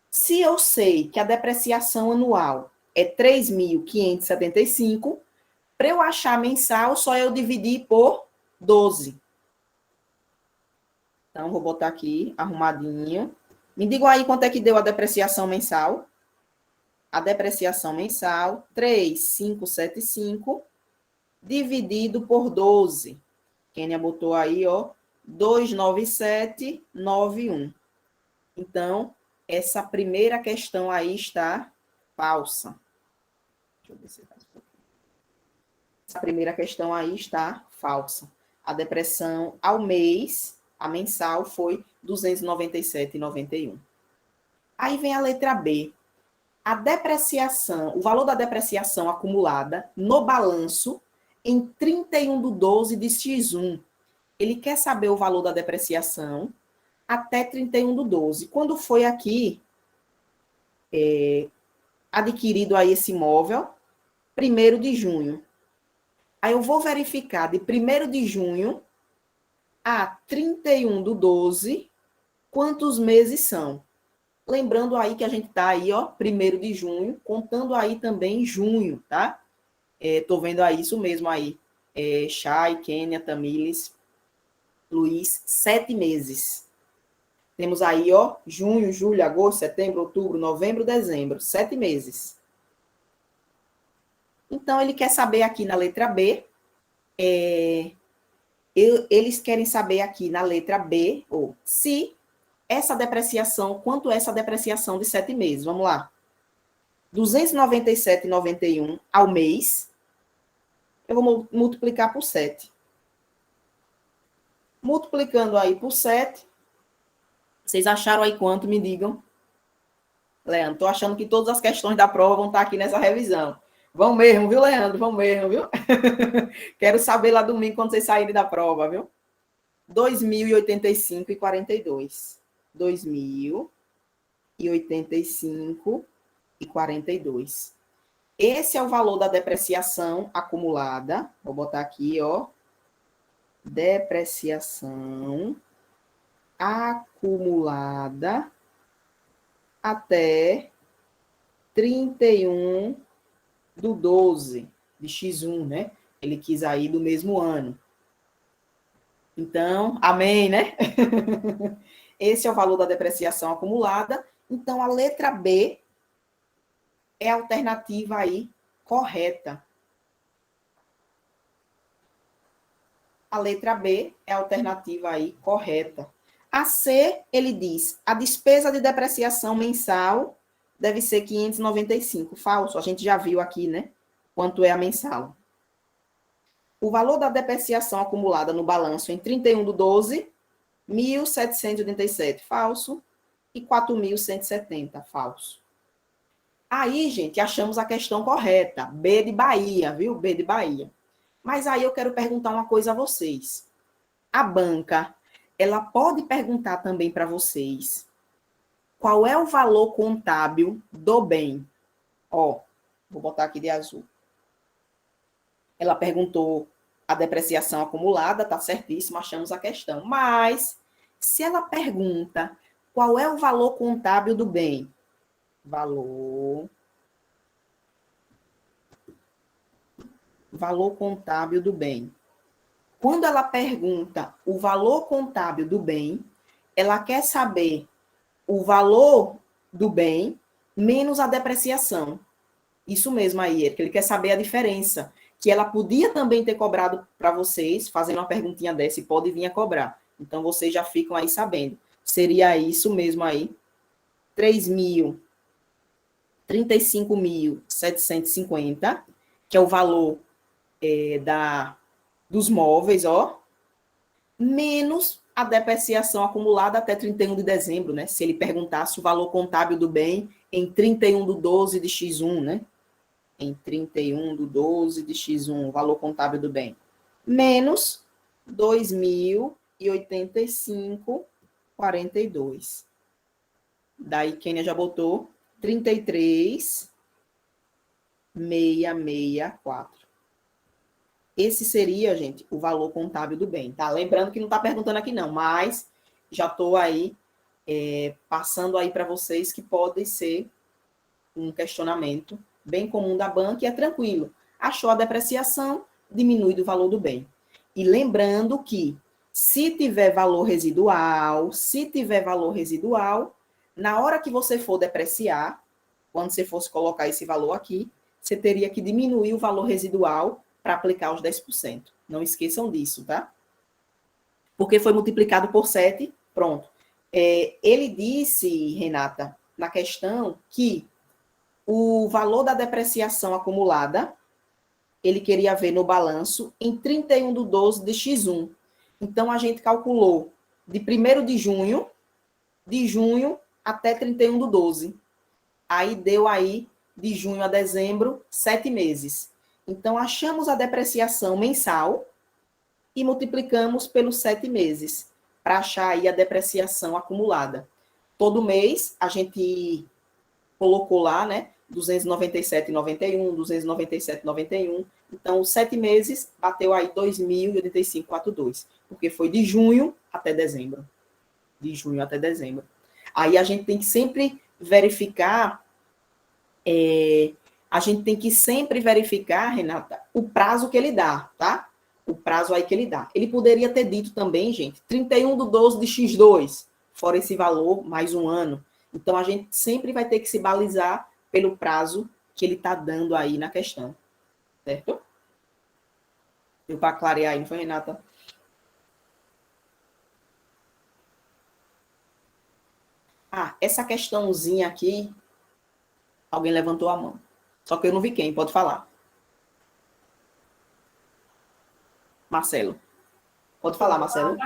Se eu sei que a depreciação anual é 3.575, para eu achar mensal, só eu dividir por 12. Então, vou botar aqui, arrumadinho. Me digam aí quanto é que deu a depreciação mensal. A depreciação mensal, 3.575, dividido por 12. Kênia botou aí, ó, 297,91. Então, essa primeira questão aí está falsa. Deixa eu ver se faz um pouquinho. Essa primeira questão aí está falsa. A depreciação ao mês, a mensal, foi 297,91. Aí vem a letra B. A depreciação, o valor da depreciação acumulada no balanço em 31/12 de X1. Ele quer saber o valor da depreciação até 31/12. Quando foi aqui adquirido aí esse imóvel? 1º de junho. Aí eu vou verificar de 1º de junho a 31/12 quantos meses são. Lembrando aí que a gente está aí, ó, 1º de junho, contando aí também junho, tá? Tô vendo aí isso mesmo aí. Chay, Kênia, Tamires, Luiz, 7 meses. Temos aí, ó, junho, julho, agosto, setembro, outubro, novembro, dezembro, 7 meses. Então, ele quer saber aqui na letra B, eles querem saber aqui na letra B, se essa depreciação, quanto é essa depreciação de 7 meses? Vamos lá. 297,91 ao mês, eu vou multiplicar por 7. Multiplicando aí por 7, vocês acharam aí quanto? Me digam. Leandro, estou achando que todas as questões da prova vão estar aqui nessa revisão. Vão mesmo, viu, Leandro? Vão mesmo, viu? Quero saber lá domingo quando vocês saírem da prova, viu? 2.085,42. 2.085,42. Esse é o valor da depreciação acumulada. Vou botar aqui, ó. Depreciação acumulada até 31/12 de X1, né? Ele quis aí do mesmo ano. Então, amém, né? Esse é o valor da depreciação acumulada. Então, a letra B é a alternativa aí correta. a letra B é a alternativa aí correta. A C, ele diz, a despesa de depreciação mensal deve ser 595. Falso, a gente já viu aqui, né? Quanto é a mensal. O valor da depreciação acumulada no balanço em 31/12, 1.787. Falso. E 4.170. Falso. Aí, gente, achamos a questão correta. B de Bahia, viu? B de Bahia. Mas aí eu quero perguntar uma coisa a vocês. A banca, ela pode perguntar também para vocês qual é o valor contábil do bem. Ó, vou botar aqui de azul. Ela perguntou a depreciação acumulada, tá certíssimo, achamos a questão. Mas, se ela pergunta qual é o valor contábil do bem, valor contábil do bem. Quando ela pergunta o valor contábil do bem, ela quer saber o valor do bem menos a depreciação. Isso mesmo aí, ele quer saber a diferença. Que ela podia também ter cobrado para vocês, fazendo uma perguntinha dessa, e pode vir a cobrar. Então, vocês já ficam aí sabendo. Seria isso mesmo aí, 35.750, que é o valor dos móveis, ó, menos a depreciação acumulada até 31 de dezembro, né? Se ele perguntasse o valor contábil do bem em 31/12 de X1, né? Em 31/12 de X1, o valor contábil do bem. Menos 2.085,42. Daí, Kênia já botou 33.664. Esse seria, gente, o valor contábil do bem, tá? Lembrando que não está perguntando aqui não, mas já estou aí passando aí para vocês que pode ser um questionamento bem comum da banca e é tranquilo. Achou a depreciação, diminui do valor do bem. E lembrando que se tiver valor residual, na hora que você for depreciar, quando você fosse colocar esse valor aqui, você teria que diminuir o valor residual para aplicar os 10%. Não esqueçam disso, tá? Porque foi multiplicado por 7, pronto. Ele disse, Renata, na questão, que o valor da depreciação acumulada, ele queria ver no balanço em 31/12 de X1. Então, a gente calculou de 1º de junho até 31/12. Aí deu aí, de junho a dezembro, 7 meses. Então, achamos a depreciação mensal e multiplicamos pelos 7 meses, para achar aí a depreciação acumulada. Todo mês, a gente colocou lá, né, 297,91, 297,91. Então, os 7 meses, bateu aí 2.085,42, porque foi de junho até dezembro. Aí, a gente tem que sempre verificar... Renata, o prazo que ele dá, tá? O prazo aí que ele dá. Ele poderia ter dito também, gente, 31/12 de X2, fora esse valor, mais um ano. Então, a gente sempre vai ter que se balizar pelo prazo que ele está dando aí na questão. Certo? Deu para clarear aí, não foi, Renata? Essa questãozinha aqui, alguém levantou a mão. Só que eu não vi quem, pode falar. Marcelo. Pode falar, Marcelo.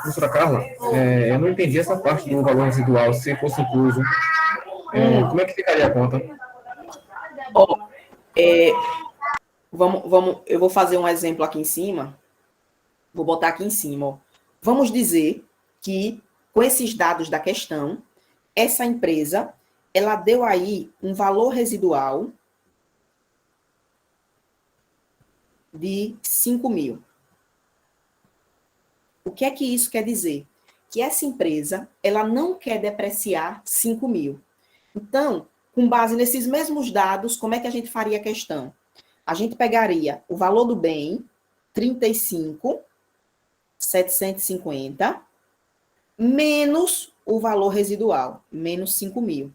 Professora Carla, eu não entendi essa parte do valor residual, se fosse incluso. Como é que ficaria a conta? Eu vou fazer um exemplo aqui em cima. Vou botar aqui em cima. Ó. Vamos dizer que, com esses dados da questão, essa empresa... ela deu aí um valor residual de 5.000. O que é que isso quer dizer? Que essa empresa, ela não quer depreciar 5.000. Então, com base nesses mesmos dados, como é que a gente faria a questão? A gente pegaria o valor do bem, 35.750, menos o valor residual, menos 5.000.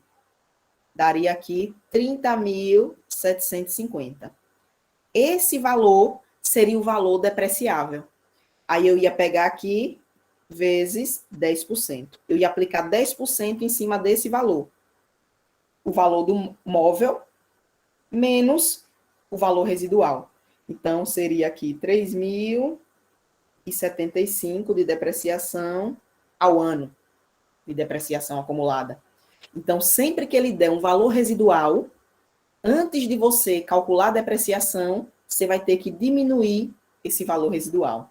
Daria aqui 30.750. Esse valor seria o valor depreciável. Aí eu ia pegar aqui vezes 10%. Eu ia aplicar 10% em cima desse valor. O valor do móvel menos o valor residual. Então, seria aqui 3.075 de depreciação ao ano, de depreciação acumulada. Então, sempre que ele der um valor residual, antes de você calcular a depreciação, você vai ter que diminuir esse valor residual.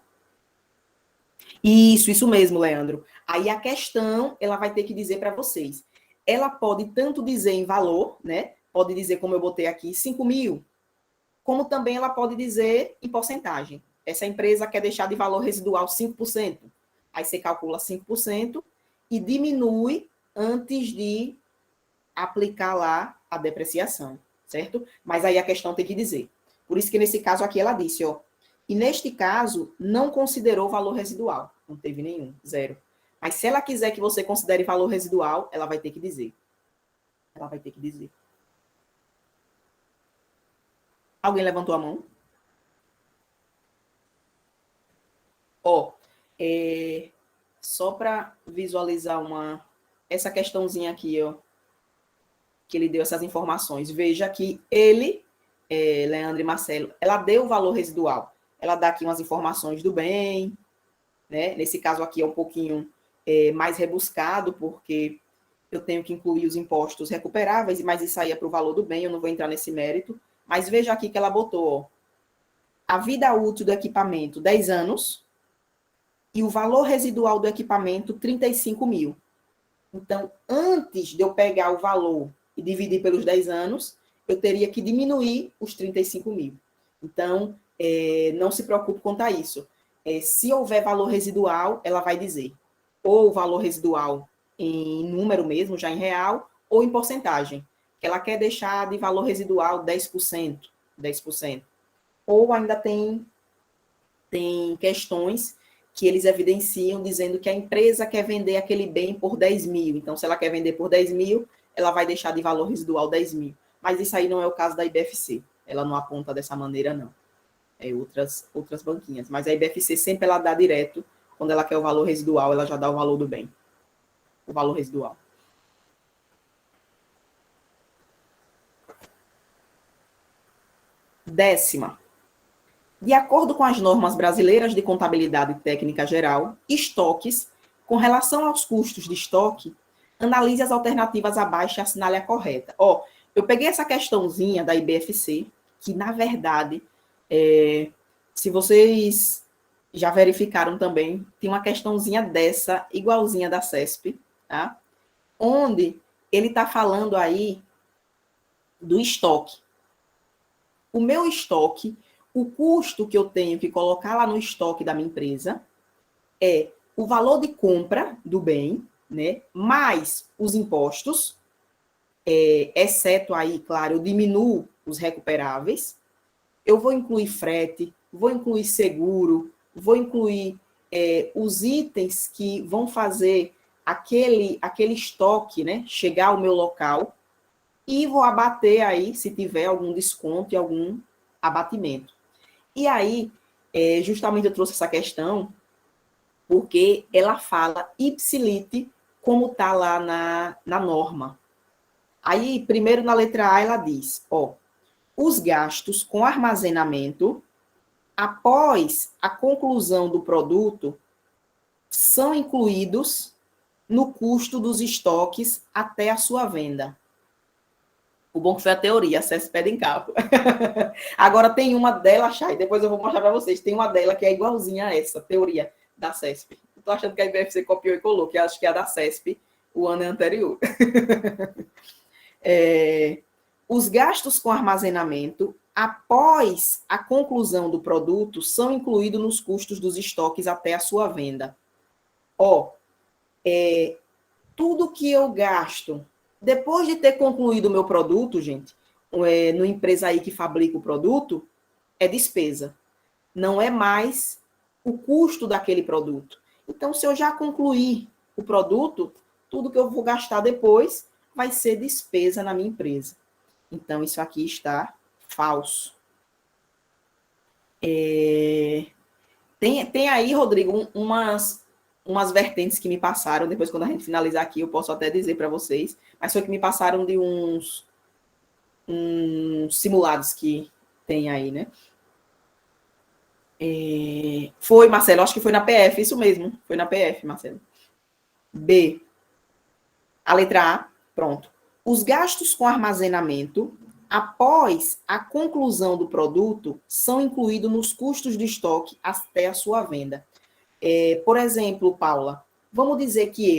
Isso mesmo, Leandro. Aí a questão, ela vai ter que dizer para vocês. Ela pode tanto dizer em valor, né? Pode dizer, como eu botei aqui, 5 mil, como também ela pode dizer em porcentagem. Essa empresa quer deixar de valor residual 5%. Aí você calcula 5% e diminui antes de aplicar lá a depreciação, certo? Mas aí a questão tem que dizer. Por isso que nesse caso aqui ela disse, ó, e neste caso não considerou valor residual. Não teve nenhum, zero. Mas se ela quiser que você considere valor residual, ela vai ter que dizer. Ela vai ter que dizer. Alguém levantou a mão? Ó, só para visualizar essa questãozinha aqui, ó, que ele deu essas informações. Veja que ele, Leandro e Marcelo, ela deu o valor residual. Ela dá aqui umas informações do bem, né? Nesse caso aqui é um pouquinho mais rebuscado, porque eu tenho que incluir os impostos recuperáveis, mas isso aí é para o valor do bem, eu não vou entrar nesse mérito. Mas veja aqui que ela botou, ó, a vida útil do equipamento, 10 anos, e o valor residual do equipamento, 35 mil. Então, antes de eu pegar o valor e dividir pelos 10 anos, eu teria que diminuir os 35 mil. Então, não se preocupe quanto a isso. Se houver valor residual, ela vai dizer ou o valor residual em número mesmo, já em real, ou em porcentagem. Ela quer deixar de valor residual 10%. Ou ainda tem questões que eles evidenciam dizendo que a empresa quer vender aquele bem por 10 mil. Então, se ela quer vender por 10 mil, ela vai deixar de valor residual 10 mil. Mas isso aí não é o caso da IBFC. Ela não aponta dessa maneira, não. Outras banquinhas. Mas a IBFC sempre ela dá direto, quando ela quer o valor residual, ela já dá o valor do bem. O valor residual. Décima. De acordo com as normas brasileiras de contabilidade técnica geral, estoques, com relação aos custos de estoque, analise as alternativas abaixo e assinale a correta. Ó, eu peguei essa questãozinha da IBFC, que, na verdade, se vocês já verificaram também, tem uma questãozinha dessa, igualzinha da CESP, tá? Onde ele está falando aí do estoque. O meu estoque, o custo que eu tenho que colocar lá no estoque da minha empresa é o valor de compra do bem, né, mais os impostos, exceto aí, claro, eu diminuo os recuperáveis, eu vou incluir frete, vou incluir seguro, vou incluir os itens que vão fazer aquele estoque, né, chegar ao meu local, e vou abater aí, se tiver algum desconto e algum abatimento. E aí, justamente eu trouxe essa questão, porque ela fala ipsilite, como está lá na norma. Aí, primeiro na letra A, ela diz, ó, os gastos com armazenamento, após a conclusão do produto, são incluídos no custo dos estoques até a sua venda. O bom que foi a teoria, a CESP pede em cálculo. Agora tem uma dela, Chay, depois eu vou mostrar para vocês, tem uma dela que é igualzinha a essa teoria da CESP. Estou achando que a IBFC copiou e colou, que acho que é a da CESP, o ano anterior. Os gastos com armazenamento, após a conclusão do produto, são incluídos nos custos dos estoques até a sua venda. Ó, tudo que eu gasto depois de ter concluído o meu produto, gente, no empresa aí que fabrica o produto, é despesa. Não é mais o custo daquele produto. Então, se eu já concluir o produto, tudo que eu vou gastar depois vai ser despesa na minha empresa. Então, isso aqui está falso. Tem aí, Rodrigo, umas vertentes que me passaram, depois quando a gente finalizar aqui, eu posso até dizer para vocês, mas foi que me passaram de uns simulados que tem aí, né? Foi, Marcelo, acho que foi na PF, isso mesmo, foi na PF, Marcelo. B, a letra A, pronto. Os gastos com armazenamento, após a conclusão do produto, são incluídos nos custos de estoque até a sua venda. Por exemplo, Paula, vamos dizer que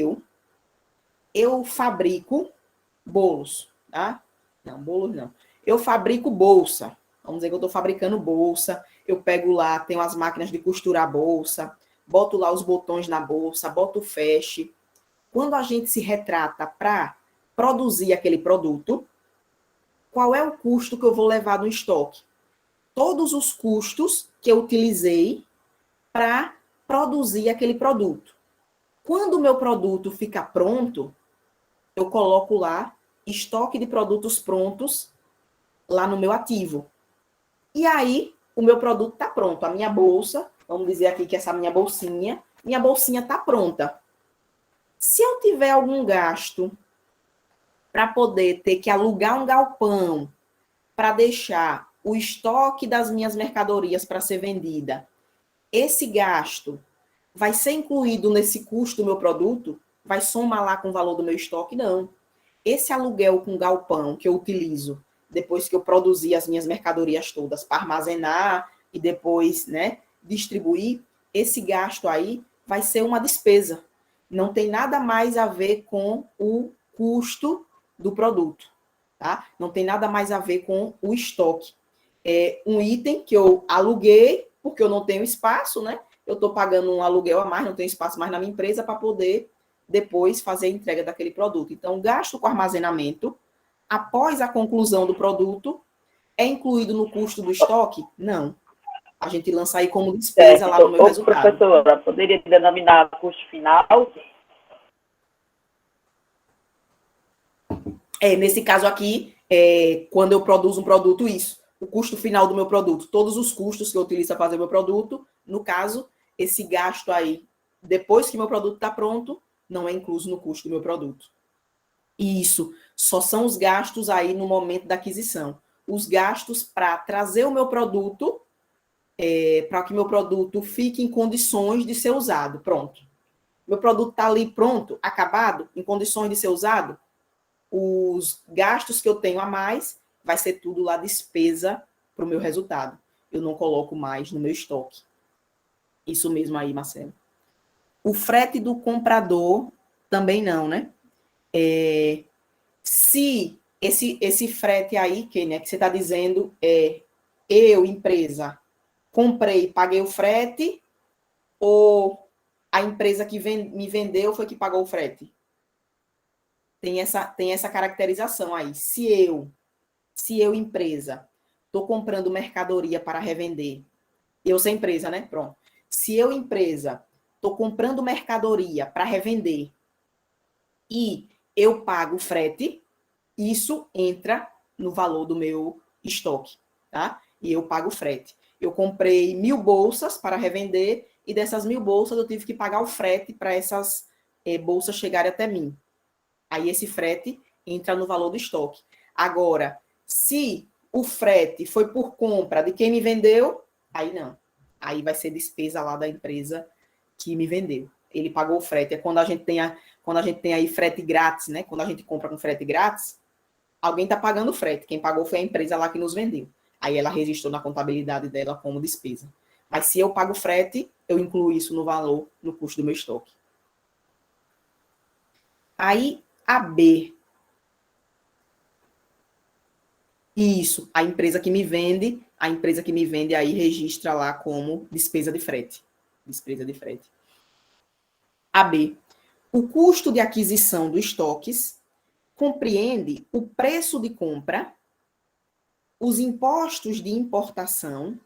eu fabrico bolos, tá? Não, bolos não. Eu fabrico bolsa. Vamos dizer que eu estou fabricando bolsa. Eu pego lá, tenho as máquinas de costurar bolsa, boto lá os botões na bolsa, boto o feche. Quando a gente se retrata para produzir aquele produto, qual é o custo que eu vou levar no estoque? Todos os custos que eu utilizei para produzir aquele produto. Quando o meu produto fica pronto, eu coloco lá estoque de produtos prontos lá no meu ativo. E aí, o meu produto está pronto. A minha bolsa, vamos dizer aqui que essa minha bolsinha está pronta. Se eu tiver algum gasto para poder ter que alugar um galpão para deixar o estoque das minhas mercadorias para ser vendida, esse gasto vai ser incluído nesse custo do meu produto? Vai somar lá com o valor do meu estoque? Não. Esse aluguel com galpão que eu utilizo depois que eu produzi as minhas mercadorias todas para armazenar e depois, né, distribuir, esse gasto aí vai ser uma despesa. Não tem nada mais a ver com o custo do produto, tá? Não tem nada mais a ver com o estoque. É um item que eu aluguei, porque eu não tenho espaço, né? Eu estou pagando um aluguel a mais, não tenho espaço mais na minha empresa para poder depois fazer a entrega daquele produto. Então, gasto com armazenamento, após a conclusão do produto, é incluído no custo do estoque? Não. A gente lança aí como despesa lá no meu resultado. Professora, poderia denominar custo final? Nesse caso aqui, quando eu produzo um produto, isso. O custo final do meu produto, todos os custos que eu utilizo para fazer o meu produto, no caso, esse gasto aí, depois que meu produto está pronto, não é incluso no custo do meu produto. E isso só são os gastos aí no momento da aquisição. Os gastos para trazer o meu produto, para que meu produto fique em condições de ser usado. Pronto. Meu produto está ali pronto, acabado, em condições de ser usado. Os gastos que eu tenho a mais vai ser tudo lá despesa para o meu resultado. Eu não coloco mais no meu estoque. Isso mesmo aí, Marcelo. O frete do comprador também não, né? Se esse frete aí, Kênia, que você está dizendo eu, empresa, comprei, paguei o frete, ou a empresa que me vendeu foi que pagou o frete? Tem essa caracterização aí. Se eu, empresa, estou comprando mercadoria para revender, eu sou empresa, né? Pronto. Se eu, empresa, estou comprando mercadoria para revender e eu pago o frete, isso entra no valor do meu estoque, tá? E eu pago o frete. Eu comprei 1.000 bolsas para revender e dessas 1.000 bolsas eu tive que pagar o frete para essas bolsas chegarem até mim. Aí esse frete entra no valor do estoque. Agora, se o frete foi por compra de quem me vendeu, aí não. Aí vai ser despesa lá da empresa que me vendeu. Ele pagou o frete. É quando a gente tem aí frete grátis, né? Quando a gente compra com frete grátis, alguém está pagando o frete. Quem pagou foi a empresa lá que nos vendeu. Aí ela registrou na contabilidade dela como despesa. Mas se eu pago frete, eu incluo isso no valor, no custo do meu estoque. Aí, a B. Isso, a empresa que me vende aí registra lá como despesa de frete. Despesa de frete. A B. O custo de aquisição dos estoques compreende o preço de compra, os impostos de importação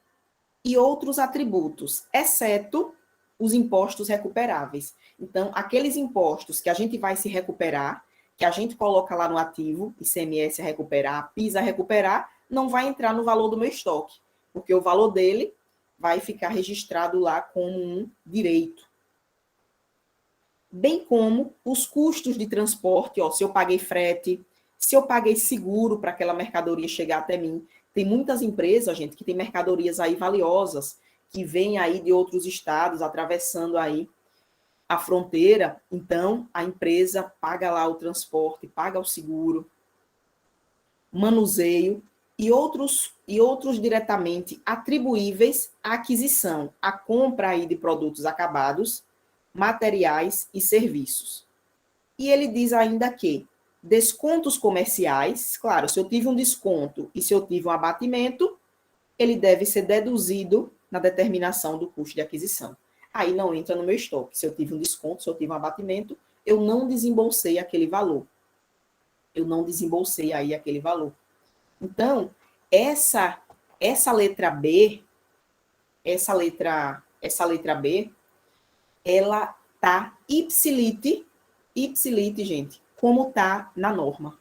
e outros atributos, exceto os impostos recuperáveis. Então, aqueles impostos que a gente vai se recuperar, que a gente coloca lá no ativo, ICMS a recuperar, PIS a recuperar, não vai entrar no valor do meu estoque, porque o valor dele vai ficar registrado lá como um direito. Bem como os custos de transporte, ó, se eu paguei frete, se eu paguei seguro para aquela mercadoria chegar até mim. Tem muitas empresas, gente, que tem mercadorias aí valiosas, que vêm aí de outros estados, atravessando aí a fronteira. Então, a empresa paga lá o transporte, paga o seguro, manuseio e outros diretamente atribuíveis à aquisição, à compra aí de produtos acabados, materiais e serviços. E ele diz ainda que descontos comerciais, claro, se eu tive um desconto e se eu tive um abatimento, ele deve ser deduzido na determinação do custo de aquisição. Aí não entra no meu estoque. Se eu tive um desconto, se eu tive um abatimento, eu não desembolsei aquele valor. Eu não desembolsei aí aquele valor. Então, essa letra B, ela tá ipsilite, gente, como tá na norma.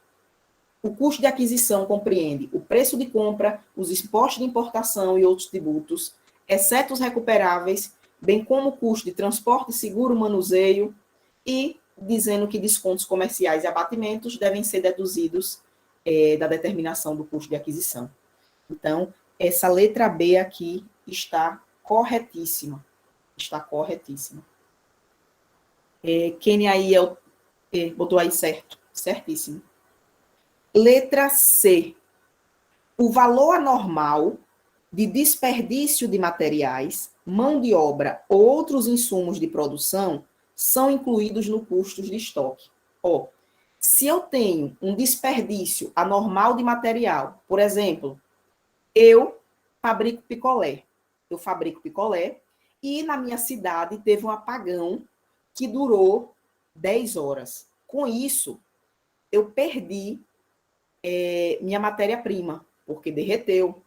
O custo de aquisição compreende o preço de compra, os impostos de importação e outros tributos, exceto os recuperáveis, bem como o custo de transporte, seguro, manuseio, e dizendo que descontos comerciais e abatimentos devem ser deduzidos da determinação do custo de aquisição. Então, essa letra B aqui está corretíssima. Está corretíssima. Kenny aí botou aí certo. Certíssimo. Letra C. O valor anormal de desperdício de materiais, mão de obra ou outros insumos de produção são incluídos no custo de estoque. Ó, se eu tenho um desperdício anormal de material, por exemplo, eu fabrico picolé. E na minha cidade teve um apagão que durou 10 horas. Com isso, eu perdi minha matéria-prima, porque derreteu.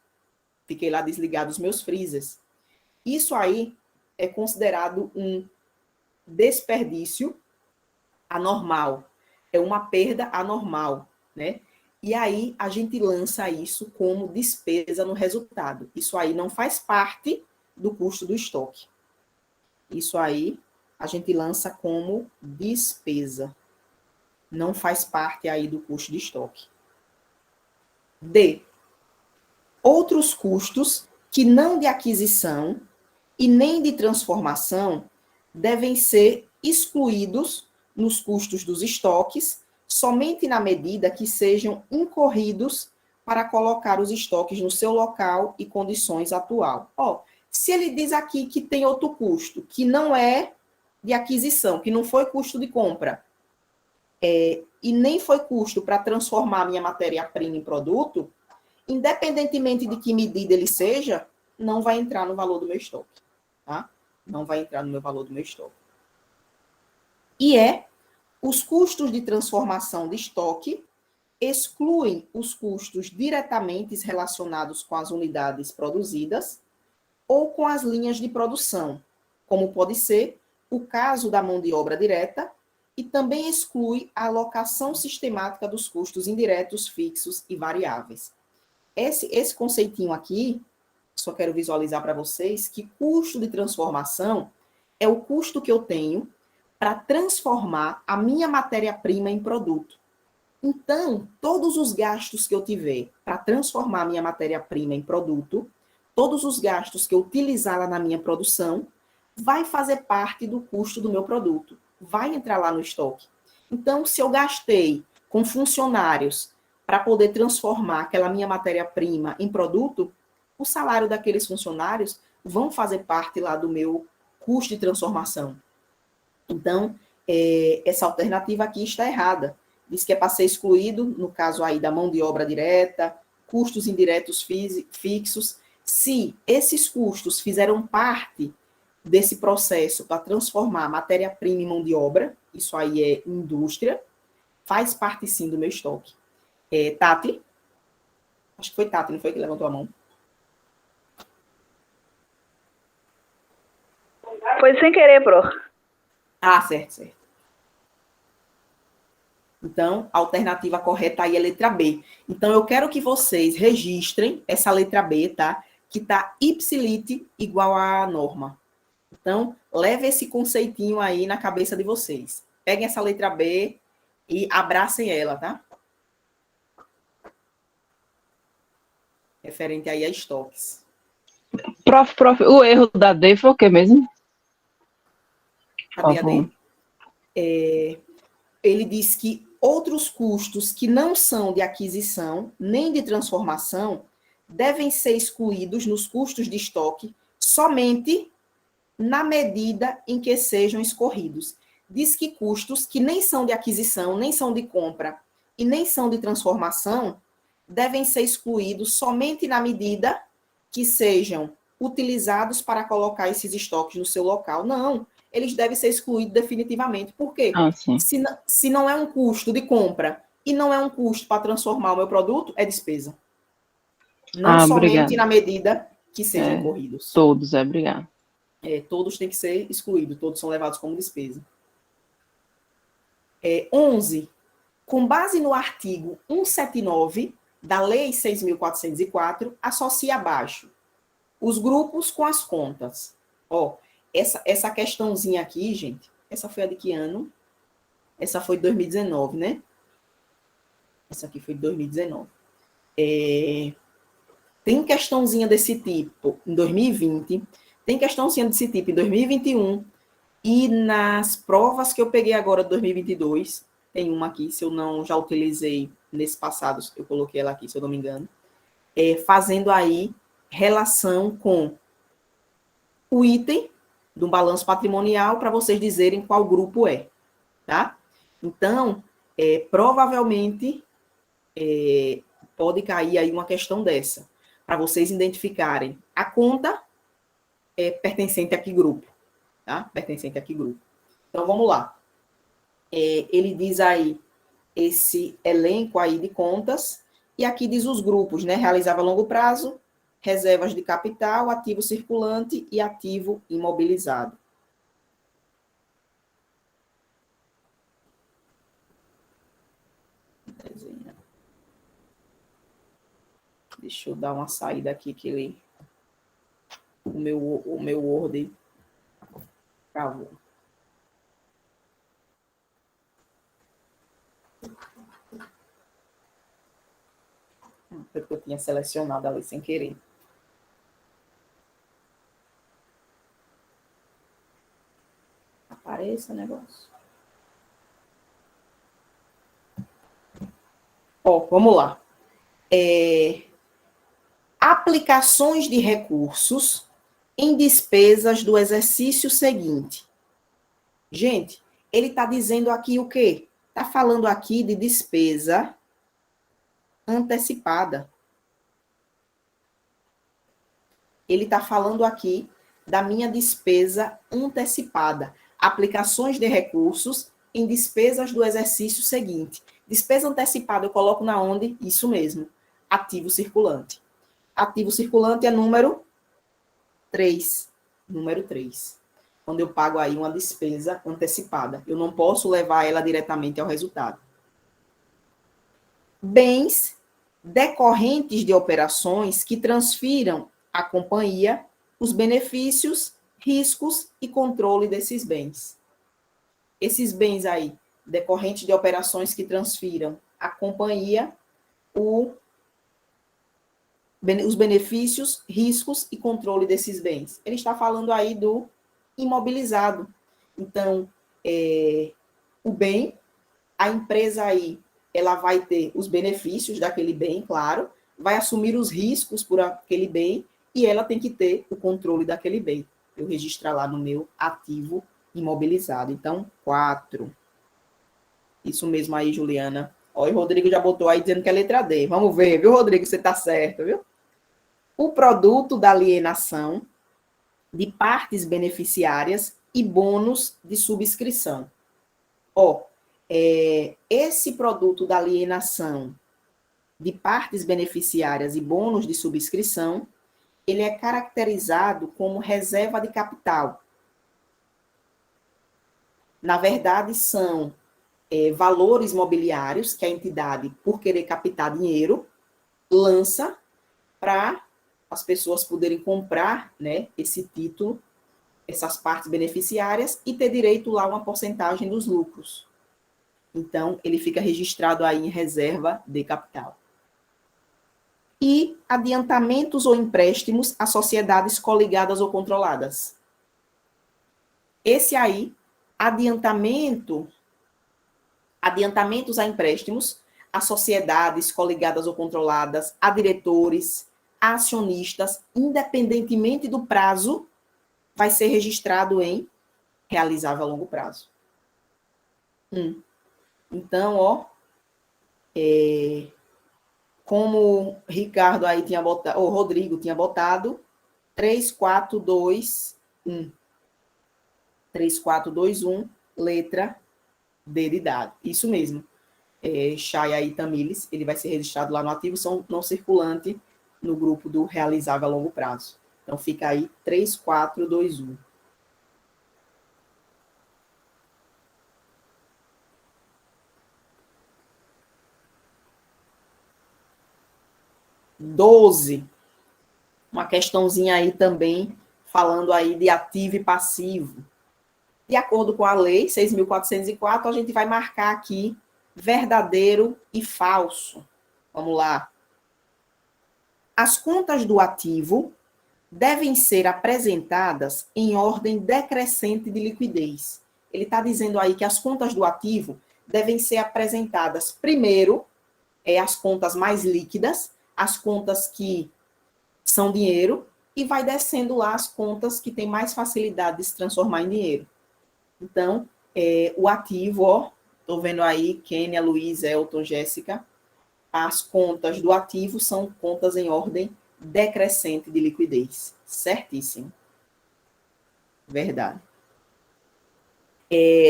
Fiquei lá desligado os meus freezers. Isso aí é considerado um desperdício anormal. É uma perda anormal, né? E aí a gente lança isso como despesa no resultado. Isso aí não faz parte do custo do estoque. Isso aí a gente lança como despesa. Não faz parte aí do custo de estoque. D. Outros custos que não de aquisição e nem de transformação devem ser excluídos nos custos dos estoques, somente na medida que sejam incorridos para colocar os estoques no seu local e condições atual. Ó, se ele diz aqui que tem outro custo, que não é de aquisição, que não foi custo de compra, e nem foi custo para transformar minha matéria-prima em produto, independentemente de que medida ele seja, não vai entrar no valor do meu estoque, tá? Não vai entrar no meu valor do meu estoque. E os custos de transformação de estoque excluem os custos diretamente relacionados com as unidades produzidas ou com as linhas de produção, como pode ser o caso da mão de obra direta, e também exclui a alocação sistemática dos custos indiretos, fixos e variáveis. Esse conceitinho aqui, só quero visualizar para vocês que custo de transformação é o custo que eu tenho para transformar a minha matéria-prima em produto. Então, todos os gastos que eu tiver para transformar a minha matéria-prima em produto, todos os gastos que eu utilizar lá na minha produção, vai fazer parte do custo do meu produto. Vai entrar lá no estoque. Então, se eu gastei com funcionários para poder transformar aquela minha matéria-prima em produto, o salário daqueles funcionários vão fazer parte lá do meu custo de transformação. Então, essa alternativa aqui está errada. Diz que é para ser excluído, no caso aí da mão de obra direta, custos indiretos fixos. Se esses custos fizeram parte desse processo para transformar matéria-prima em mão de obra, isso aí é indústria, faz parte sim do meu estoque. Tati? Acho que foi Tati, não foi que levantou a mão? Foi sem querer, Pro. Ah, certo. Então, a alternativa correta aí é a letra B. Então, eu quero que vocês registrem essa letra B, tá? que está ipsilite igual à norma. Então, leve esse conceitinho aí na cabeça de vocês. Peguem essa letra B e abracem ela, tá? Referente aí a estoques. Prof, o erro da D foi o que mesmo? Cadê a D? Ele diz que outros custos que não são de aquisição nem de transformação devem ser excluídos nos custos de estoque somente na medida em que sejam escorridos. Diz que custos que nem são de aquisição, nem são de compra e nem são de transformação devem ser excluídos somente na medida que sejam utilizados para colocar esses estoques no seu local. Não, eles devem ser excluídos definitivamente. Por quê? Se não é um custo de compra e não é um custo para transformar o meu produto, é despesa. Não somente obrigado. na medida que sejam incorridos. Todos, obrigado. Todos têm que ser excluídos, todos são levados como despesa. 11. Com base no artigo 179 da Lei 6.404, associa abaixo os grupos com as contas. Essa questãozinha aqui, gente, essa foi a de que ano? Essa foi de 2019, né? Essa aqui foi de 2019. Tem questãozinha desse tipo em 2020, tem questãozinha desse tipo em 2021, e nas provas que eu peguei agora de 2022, tem uma aqui, se eu não já utilizei nesse passado, eu coloquei ela aqui, se eu não me engano, fazendo aí relação com o item do balanço patrimonial para vocês dizerem qual grupo é, tá? Então, provavelmente, pode cair aí uma questão dessa, para vocês identificarem a conta pertencente a que grupo, tá? Pertencente a que grupo. Então, vamos lá. Ele diz aí esse elenco aí de contas, e aqui diz os grupos, né? Realizava a longo prazo, reservas de capital, ativo circulante e ativo imobilizado. Deixa eu dar uma saída aqui que ele... O meu Word travou. Foi porque eu tinha selecionado ali sem querer. Apareça o negócio. Vamos lá. Aplicações de recursos em despesas do exercício seguinte. Gente, ele está dizendo aqui o quê? Está falando aqui de despesa antecipada. Ele está falando aqui da minha despesa antecipada. Aplicações de recursos em despesas do exercício seguinte. Despesa antecipada eu coloco na onde? Isso mesmo. Ativo circulante. Ativo circulante é número 3. Número 3. Quando eu pago aí uma despesa antecipada. Eu não posso levar ela diretamente ao resultado. Bens decorrentes de operações que transfiram à companhia os benefícios, riscos e controle desses bens. Esses bens aí, decorrentes de operações que transfiram à companhia os benefícios, riscos e controle desses bens. Ele está falando aí do imobilizado. Então, o bem, a empresa aí, ela vai ter os benefícios daquele bem, claro, vai assumir os riscos por aquele bem e ela tem que ter o controle daquele bem. Eu registrar lá no meu ativo imobilizado. Então, 4. Isso mesmo aí, Juliana. Olha, o Rodrigo já botou aí dizendo que é letra D. Vamos ver, viu, Rodrigo? Você está certo, viu? O produto da alienação de partes beneficiárias e bônus de subscrição. Esse produto da alienação de partes beneficiárias e bônus de subscrição, ele é caracterizado como reserva de capital. Na verdade, são valores mobiliários que a entidade, por querer captar dinheiro, lança para as pessoas poderem comprar, né, esse título, essas partes beneficiárias, e ter direito lá a uma porcentagem dos lucros. Então, ele fica registrado aí em reserva de capital. E adiantamentos ou empréstimos a sociedades coligadas ou controladas. Esse aí, adiantamentos a empréstimos a sociedades coligadas ou controladas, a diretores, a acionistas, independentemente do prazo, vai ser registrado em realizável a longo prazo. Então, ó, como Ricardo aí tinha botado, ou Rodrigo tinha botado, 3, 4, 2, 1. 3, 4, 2, 1, letra D de dado. Isso mesmo. Chay aí Tamires, ele vai ser registrado lá no ativo não circulante, no grupo do realizável a longo prazo. Então, fica aí 3, 4, 2, 1. Uma questãozinha aí também, falando aí de ativo e passivo. De acordo com a lei 6.404, a gente vai marcar aqui verdadeiro e falso. Vamos lá. As contas do ativo devem ser apresentadas em ordem decrescente de liquidez. Ele está dizendo aí que as contas do ativo devem ser apresentadas primeiro, as contas mais líquidas, as contas que são dinheiro, e vai descendo lá as contas que têm mais facilidade de se transformar em dinheiro. Então, o ativo, ó, estou vendo aí, Kênia, Luiz, Elton, Jéssica, as contas do ativo são contas em ordem decrescente de liquidez. Certíssimo. Verdade.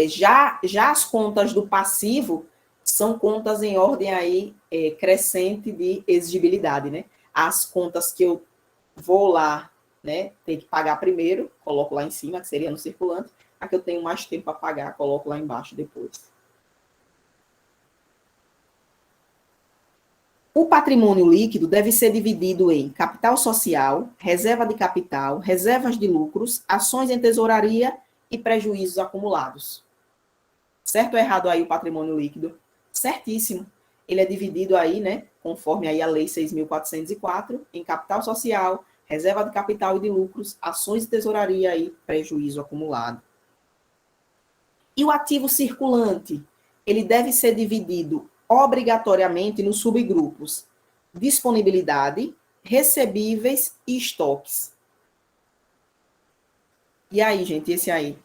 Já as contas do passivo são contas em ordem aí, crescente de exigibilidade, né? As contas que eu vou lá, né, tem que pagar primeiro, coloco lá em cima, que seria no circulante. A que eu tenho mais tempo para pagar, coloco lá embaixo depois. O patrimônio líquido deve ser dividido em capital social, reserva de capital, reservas de lucros, ações em tesouraria e prejuízos acumulados. Certo ou errado aí o patrimônio líquido? Certíssimo. Ele é dividido aí, né, conforme aí a lei 6.404, em capital social, reserva de capital e de lucros, ações de tesouraria e prejuízo acumulado. E o ativo circulante? Ele deve ser dividido obrigatoriamente nos subgrupos disponibilidade, recebíveis e estoques. E aí, gente, esse aí?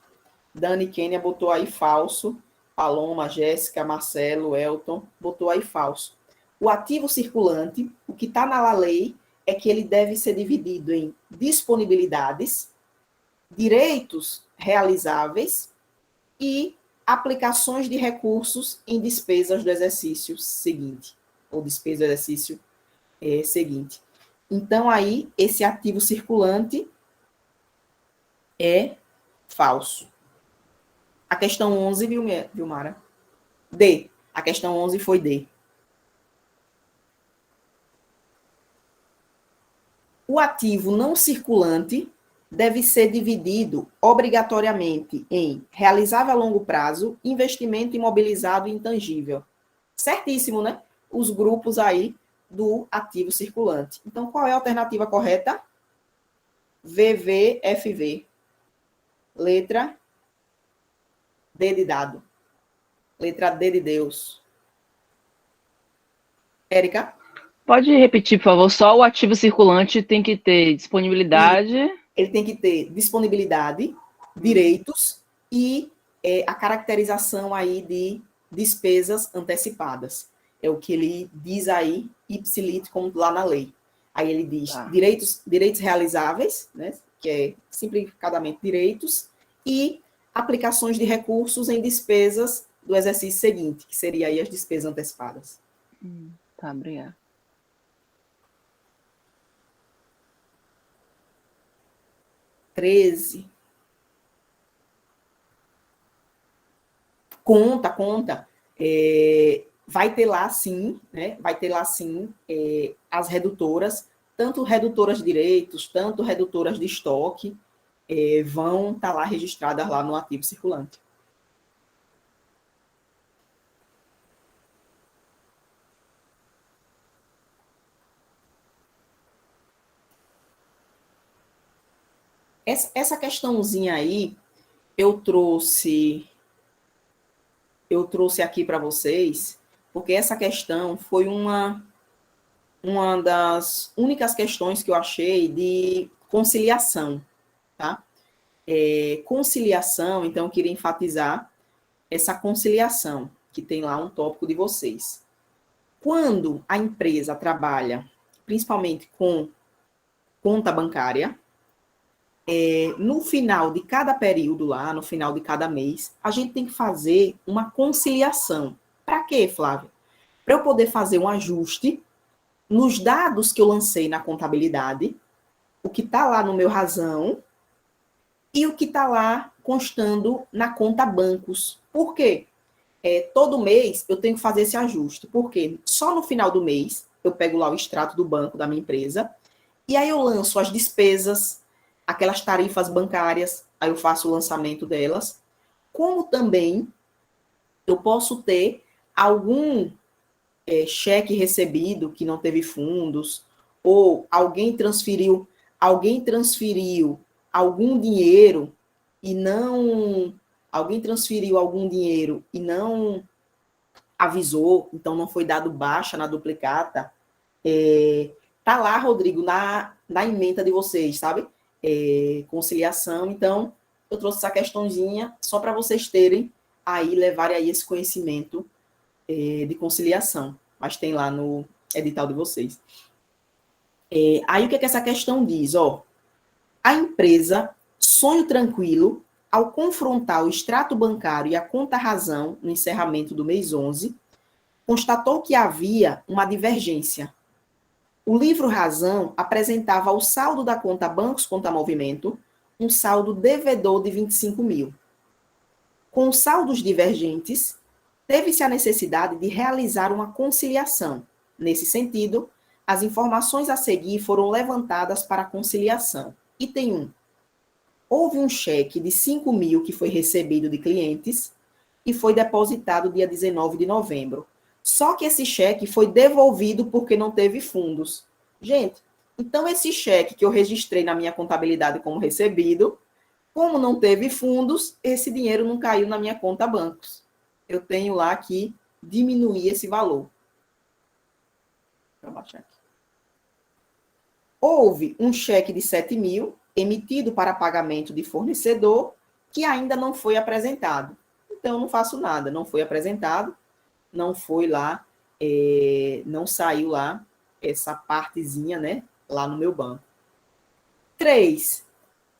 Dani Kênia botou aí falso. Paloma, Jéssica, Marcelo, Elton, botou aí falso. O ativo circulante, o que está na lei, é que ele deve ser dividido em disponibilidades, direitos realizáveis e aplicações de recursos em despesas do exercício seguinte, ou despesa do exercício seguinte. Então, aí, esse ativo circulante é falso. A questão 11, viu, Mara? D. A questão 11 foi D. O ativo não circulante deve ser dividido obrigatoriamente em realizável a longo prazo, investimento imobilizado e intangível. Certíssimo, né? Os grupos aí do ativo circulante. Então, qual é a alternativa correta? VVFV. Letra D de dado. Letra D de Deus. Érica? Pode repetir, por favor? Só o ativo circulante tem que ter disponibilidade. Ele tem que ter disponibilidade, direitos e a caracterização aí de despesas antecipadas. É o que ele diz aí, ipsilite, como lá na lei. Aí ele diz direitos realizáveis, né, que é simplificadamente direitos, e aplicações de recursos em despesas do exercício seguinte, que seria aí as despesas antecipadas. Tá, obrigada. Conta. Vai ter lá sim, né? Vai ter lá sim as redutoras tanto redutoras de direitos, tanto redutoras de estoque, vão estar lá registradas lá no ativo circulante. Essa questãozinha aí, eu trouxe aqui para vocês, porque essa questão foi uma das únicas questões que eu achei de conciliação, tá? Conciliação, então eu queria enfatizar essa conciliação, que tem lá um tópico de vocês. Quando a empresa trabalha, principalmente com conta bancária, no final de cada período lá, no final de cada mês, a gente tem que fazer uma conciliação. Para quê, Flávia? Para eu poder fazer um ajuste nos dados que eu lancei na contabilidade, o que está lá no meu razão e o que está lá constando na conta bancos. Por quê? Todo mês eu tenho que fazer esse ajuste. Por quê? Só no final do mês eu pego lá o extrato do banco da minha empresa e aí eu lanço as despesas, aquelas tarifas bancárias, aí eu faço o lançamento delas, como também eu posso ter algum cheque recebido que não teve fundos, ou alguém transferiu algum dinheiro e não avisou, então não foi dado baixa na duplicata. Tá lá, Rodrigo, na ementa de vocês, sabe? Conciliação. Então, eu trouxe essa questãozinha só para vocês terem aí, levarem aí esse conhecimento de conciliação. Mas tem lá no edital de vocês. Aí, o que essa questão diz? A empresa Sonho Tranquilo, ao confrontar o extrato bancário e a conta-razão no encerramento do mês 11, constatou que havia uma divergência. O livro-razão apresentava ao saldo da conta bancos conta movimento um saldo devedor de 25 mil. Com os saldos divergentes, teve-se a necessidade de realizar uma conciliação. Nesse sentido, as informações a seguir foram levantadas para a conciliação. Item 1. Houve um cheque de 5 mil que foi recebido de clientes e foi depositado dia 19 de novembro. Só que esse cheque foi devolvido porque não teve fundos. Gente, então esse cheque que eu registrei na minha contabilidade como recebido, como não teve fundos, esse dinheiro não caiu na minha conta bancos. Eu tenho lá que diminuir esse valor. Deixa eu baixar aqui. Houve um cheque de 7 mil emitido para pagamento de fornecedor que ainda não foi apresentado. Então, eu não faço nada. Não foi apresentado, não foi lá, não saiu lá essa partezinha, né, lá no meu banco. 3.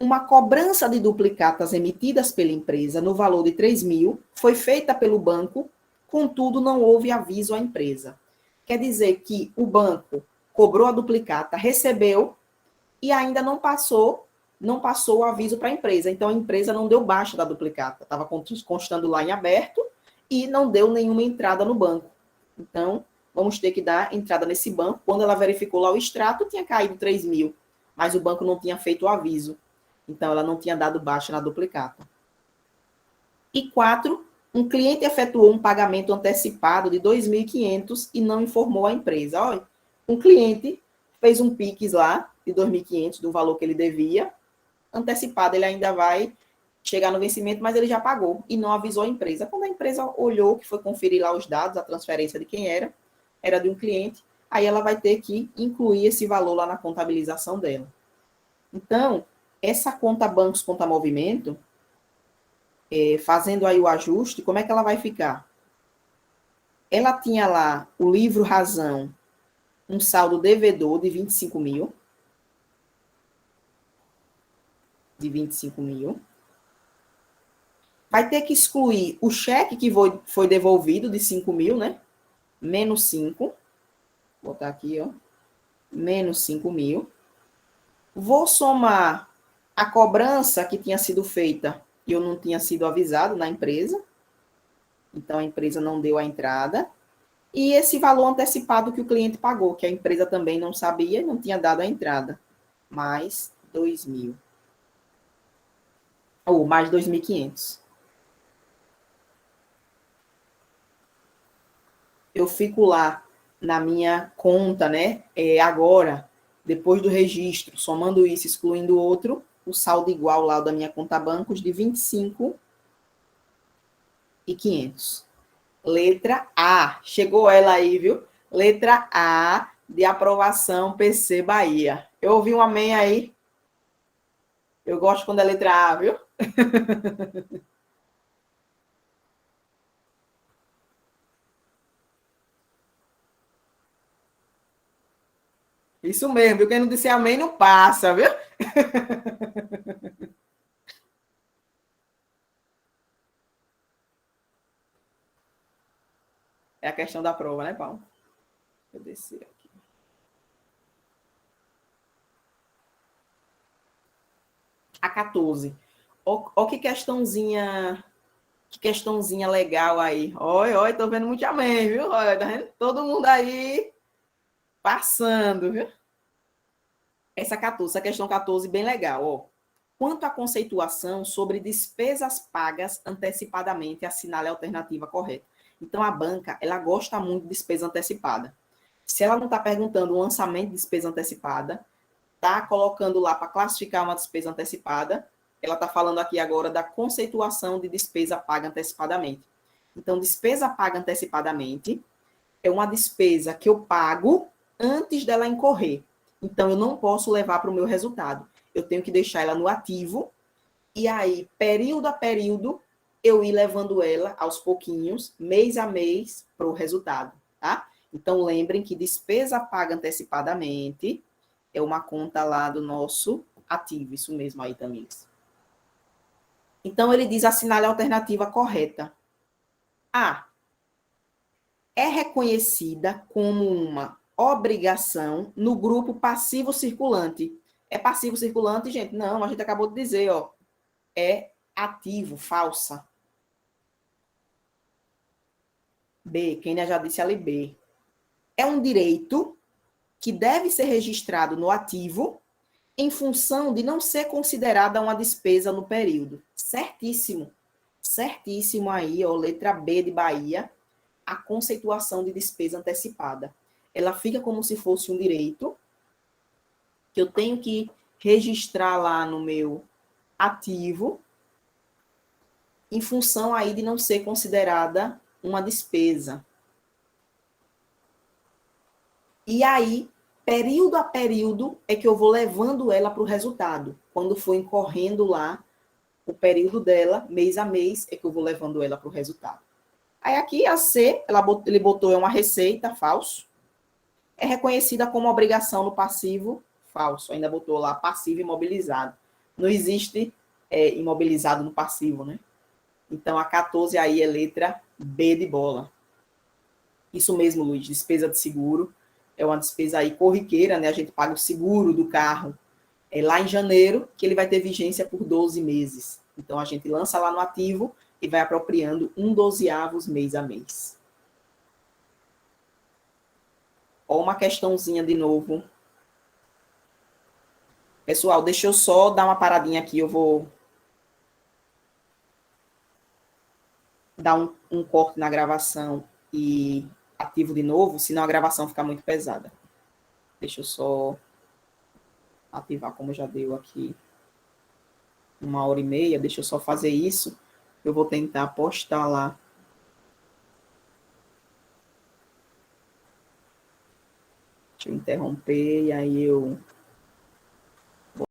Uma cobrança de duplicatas emitidas pela empresa no valor de 3 mil foi feita pelo banco, contudo, não houve aviso à empresa. Quer dizer que o banco cobrou a duplicata, recebeu e ainda não passou o aviso para a empresa. Então, a empresa não deu baixa da duplicata. Estava constando lá em aberto e não deu nenhuma entrada no banco. Então, vamos ter que dar entrada nesse banco. Quando ela verificou lá o extrato, tinha caído 3 mil, mas o banco não tinha feito o aviso. Então, ela não tinha dado baixa na duplicata. E 4, um cliente efetuou um pagamento antecipado de 2.500 e não informou a empresa. Olha, um cliente fez um Pix lá de 2.500 do valor que ele devia, antecipado, ele ainda vai chegar no vencimento, mas ele já pagou e não avisou a empresa. Quando a empresa olhou, que foi conferir lá os dados, a transferência de quem era de um cliente, aí ela vai ter que incluir esse valor lá na contabilização dela. Então, essa conta bancos, conta movimento, fazendo aí o ajuste, como é que ela vai ficar? Ela tinha lá o livro razão, um saldo devedor de 25 mil. Vai ter que excluir o cheque que foi devolvido de 5 mil, né? Menos 5. Vou botar aqui, ó. Menos 5 mil. Vou somar a cobrança que tinha sido feita e eu não tinha sido avisado na empresa. Então, a empresa não deu a entrada. e esse valor antecipado que o cliente pagou, que a empresa também não sabia e não tinha dado a entrada. Mais 2.000. Ou mais 2.500. Eu fico lá na minha conta, né? Agora, depois do registro, somando isso, excluindo o outro, o saldo igual lá da minha conta bancos de 25.500. Letra A. Chegou ela aí, viu? Letra A de aprovação PC Bahia. Eu ouvi um amém aí. Eu gosto quando é letra A, viu? Isso mesmo, viu? Quem não disser amém não passa, viu? É a questão da prova, né, Paulo? Deixa eu descer aqui. A 14. Ó que questãozinha legal aí. Olha, tô vendo muito amém, viu? Olha, tá vendo? Todo mundo aí passando, viu? Essa questão 14, bem legal, ó. Quanto à conceituação sobre despesas pagas antecipadamente, assinale a alternativa correta. Então, a banca, ela gosta muito de despesa antecipada. Se ela não está perguntando o lançamento de despesa antecipada, está colocando lá para classificar uma despesa antecipada, ela está falando aqui agora da conceituação de despesa paga antecipadamente. Então, despesa paga antecipadamente é uma despesa que eu pago antes dela incorrer. Então, eu não posso levar para o meu resultado. Eu tenho que deixar ela no ativo, e aí, período a período, eu ir levando ela aos pouquinhos, mês a mês, para o resultado, tá? Então, lembrem que despesa paga antecipadamente é uma conta lá do nosso ativo, isso mesmo aí, Tamires. Então, ele diz, assinale a alternativa correta. A. É reconhecida como uma obrigação no grupo passivo circulante. É passivo circulante, gente? Não, a gente acabou de dizer, ó. É ativo, falsa. B, quem já disse ali B. É um direito que deve ser registrado no ativo em função de não ser considerada uma despesa no período. Certíssimo. Certíssimo aí, ó, letra B de Bahia, a conceituação de despesa antecipada. Ela fica como se fosse um direito que eu tenho que registrar lá no meu ativo em função aí de não ser considerada uma despesa. E aí, período a período, é que eu vou levando ela para o resultado. Quando for incorrendo lá o período dela, mês a mês, é que eu vou levando ela para o resultado. Aí aqui a C, ele botou é uma receita, falso. É reconhecida como obrigação no passivo, falso. Ainda botou lá passivo imobilizado. Não existe imobilizado no passivo, né? Então, a 14 aí é letra B de bola. Isso mesmo, Luiz, despesa de seguro. É uma despesa aí corriqueira, né? A gente paga o seguro do carro lá em janeiro, que ele vai ter vigência por 12 meses. Então, a gente lança lá no ativo e vai apropriando 1/12 mês a mês. Ó, uma questãozinha de novo. Pessoal, deixa eu só dar uma paradinha aqui, eu vou dar um corte na gravação e ativo de novo, senão a gravação fica muito pesada. Deixa eu só ativar como já deu aqui 1h30, deixa eu só fazer isso. Eu vou tentar postar lá. Deixa eu interromper e aí eu